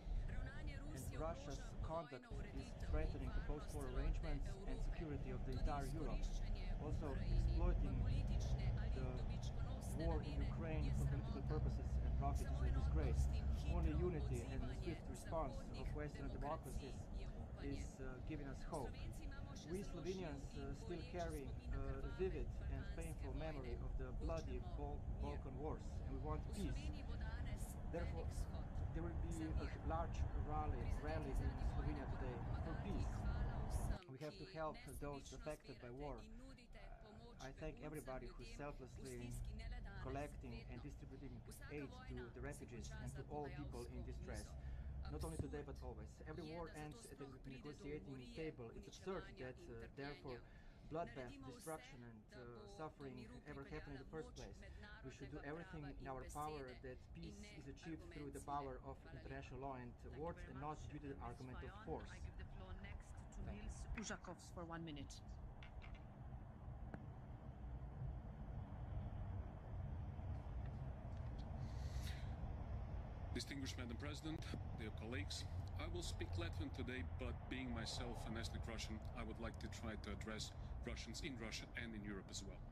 And Russia's conduct is threatening the post-war arrangements and security of the entire Europe, also exploiting the war in Ukraine for political purposes and profit is a disgrace. Only unity and the swift response of Western democracies is giving us hope. We Slovenians still carry a vivid and painful memory of the bloody Balkan Wars, and we want peace. Therefore, there will be a large rally in Slovenia today for peace. We have to help those affected by war. I thank everybody who is selflessly collecting and distributing aid to the refugees and to all people in distress. Not only today but always. Every war ends at a negotiating table. It's absurd that therefore bloodbath, destruction and suffering ever happen in the first place. We should do everything in our power that peace is achieved through the power of international law and words and not due to the argument of force. I give the floor next to Nils Ujakovs for 1 minute. Distinguished Madam President, dear colleagues, I will speak Latvian today, but being myself an ethnic Russian, I would like to try to address Russians in Russia and in Europe as well.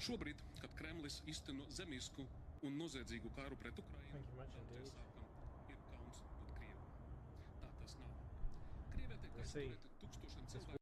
Šobrīd, kad Kremlis īsteno zemīsku un noziedzīgu karu pret Ukrainu, sākam ir kauns būt Krievu. Tā tas nav. Krievija tiek aizturēta tūkstošiem cilvēku.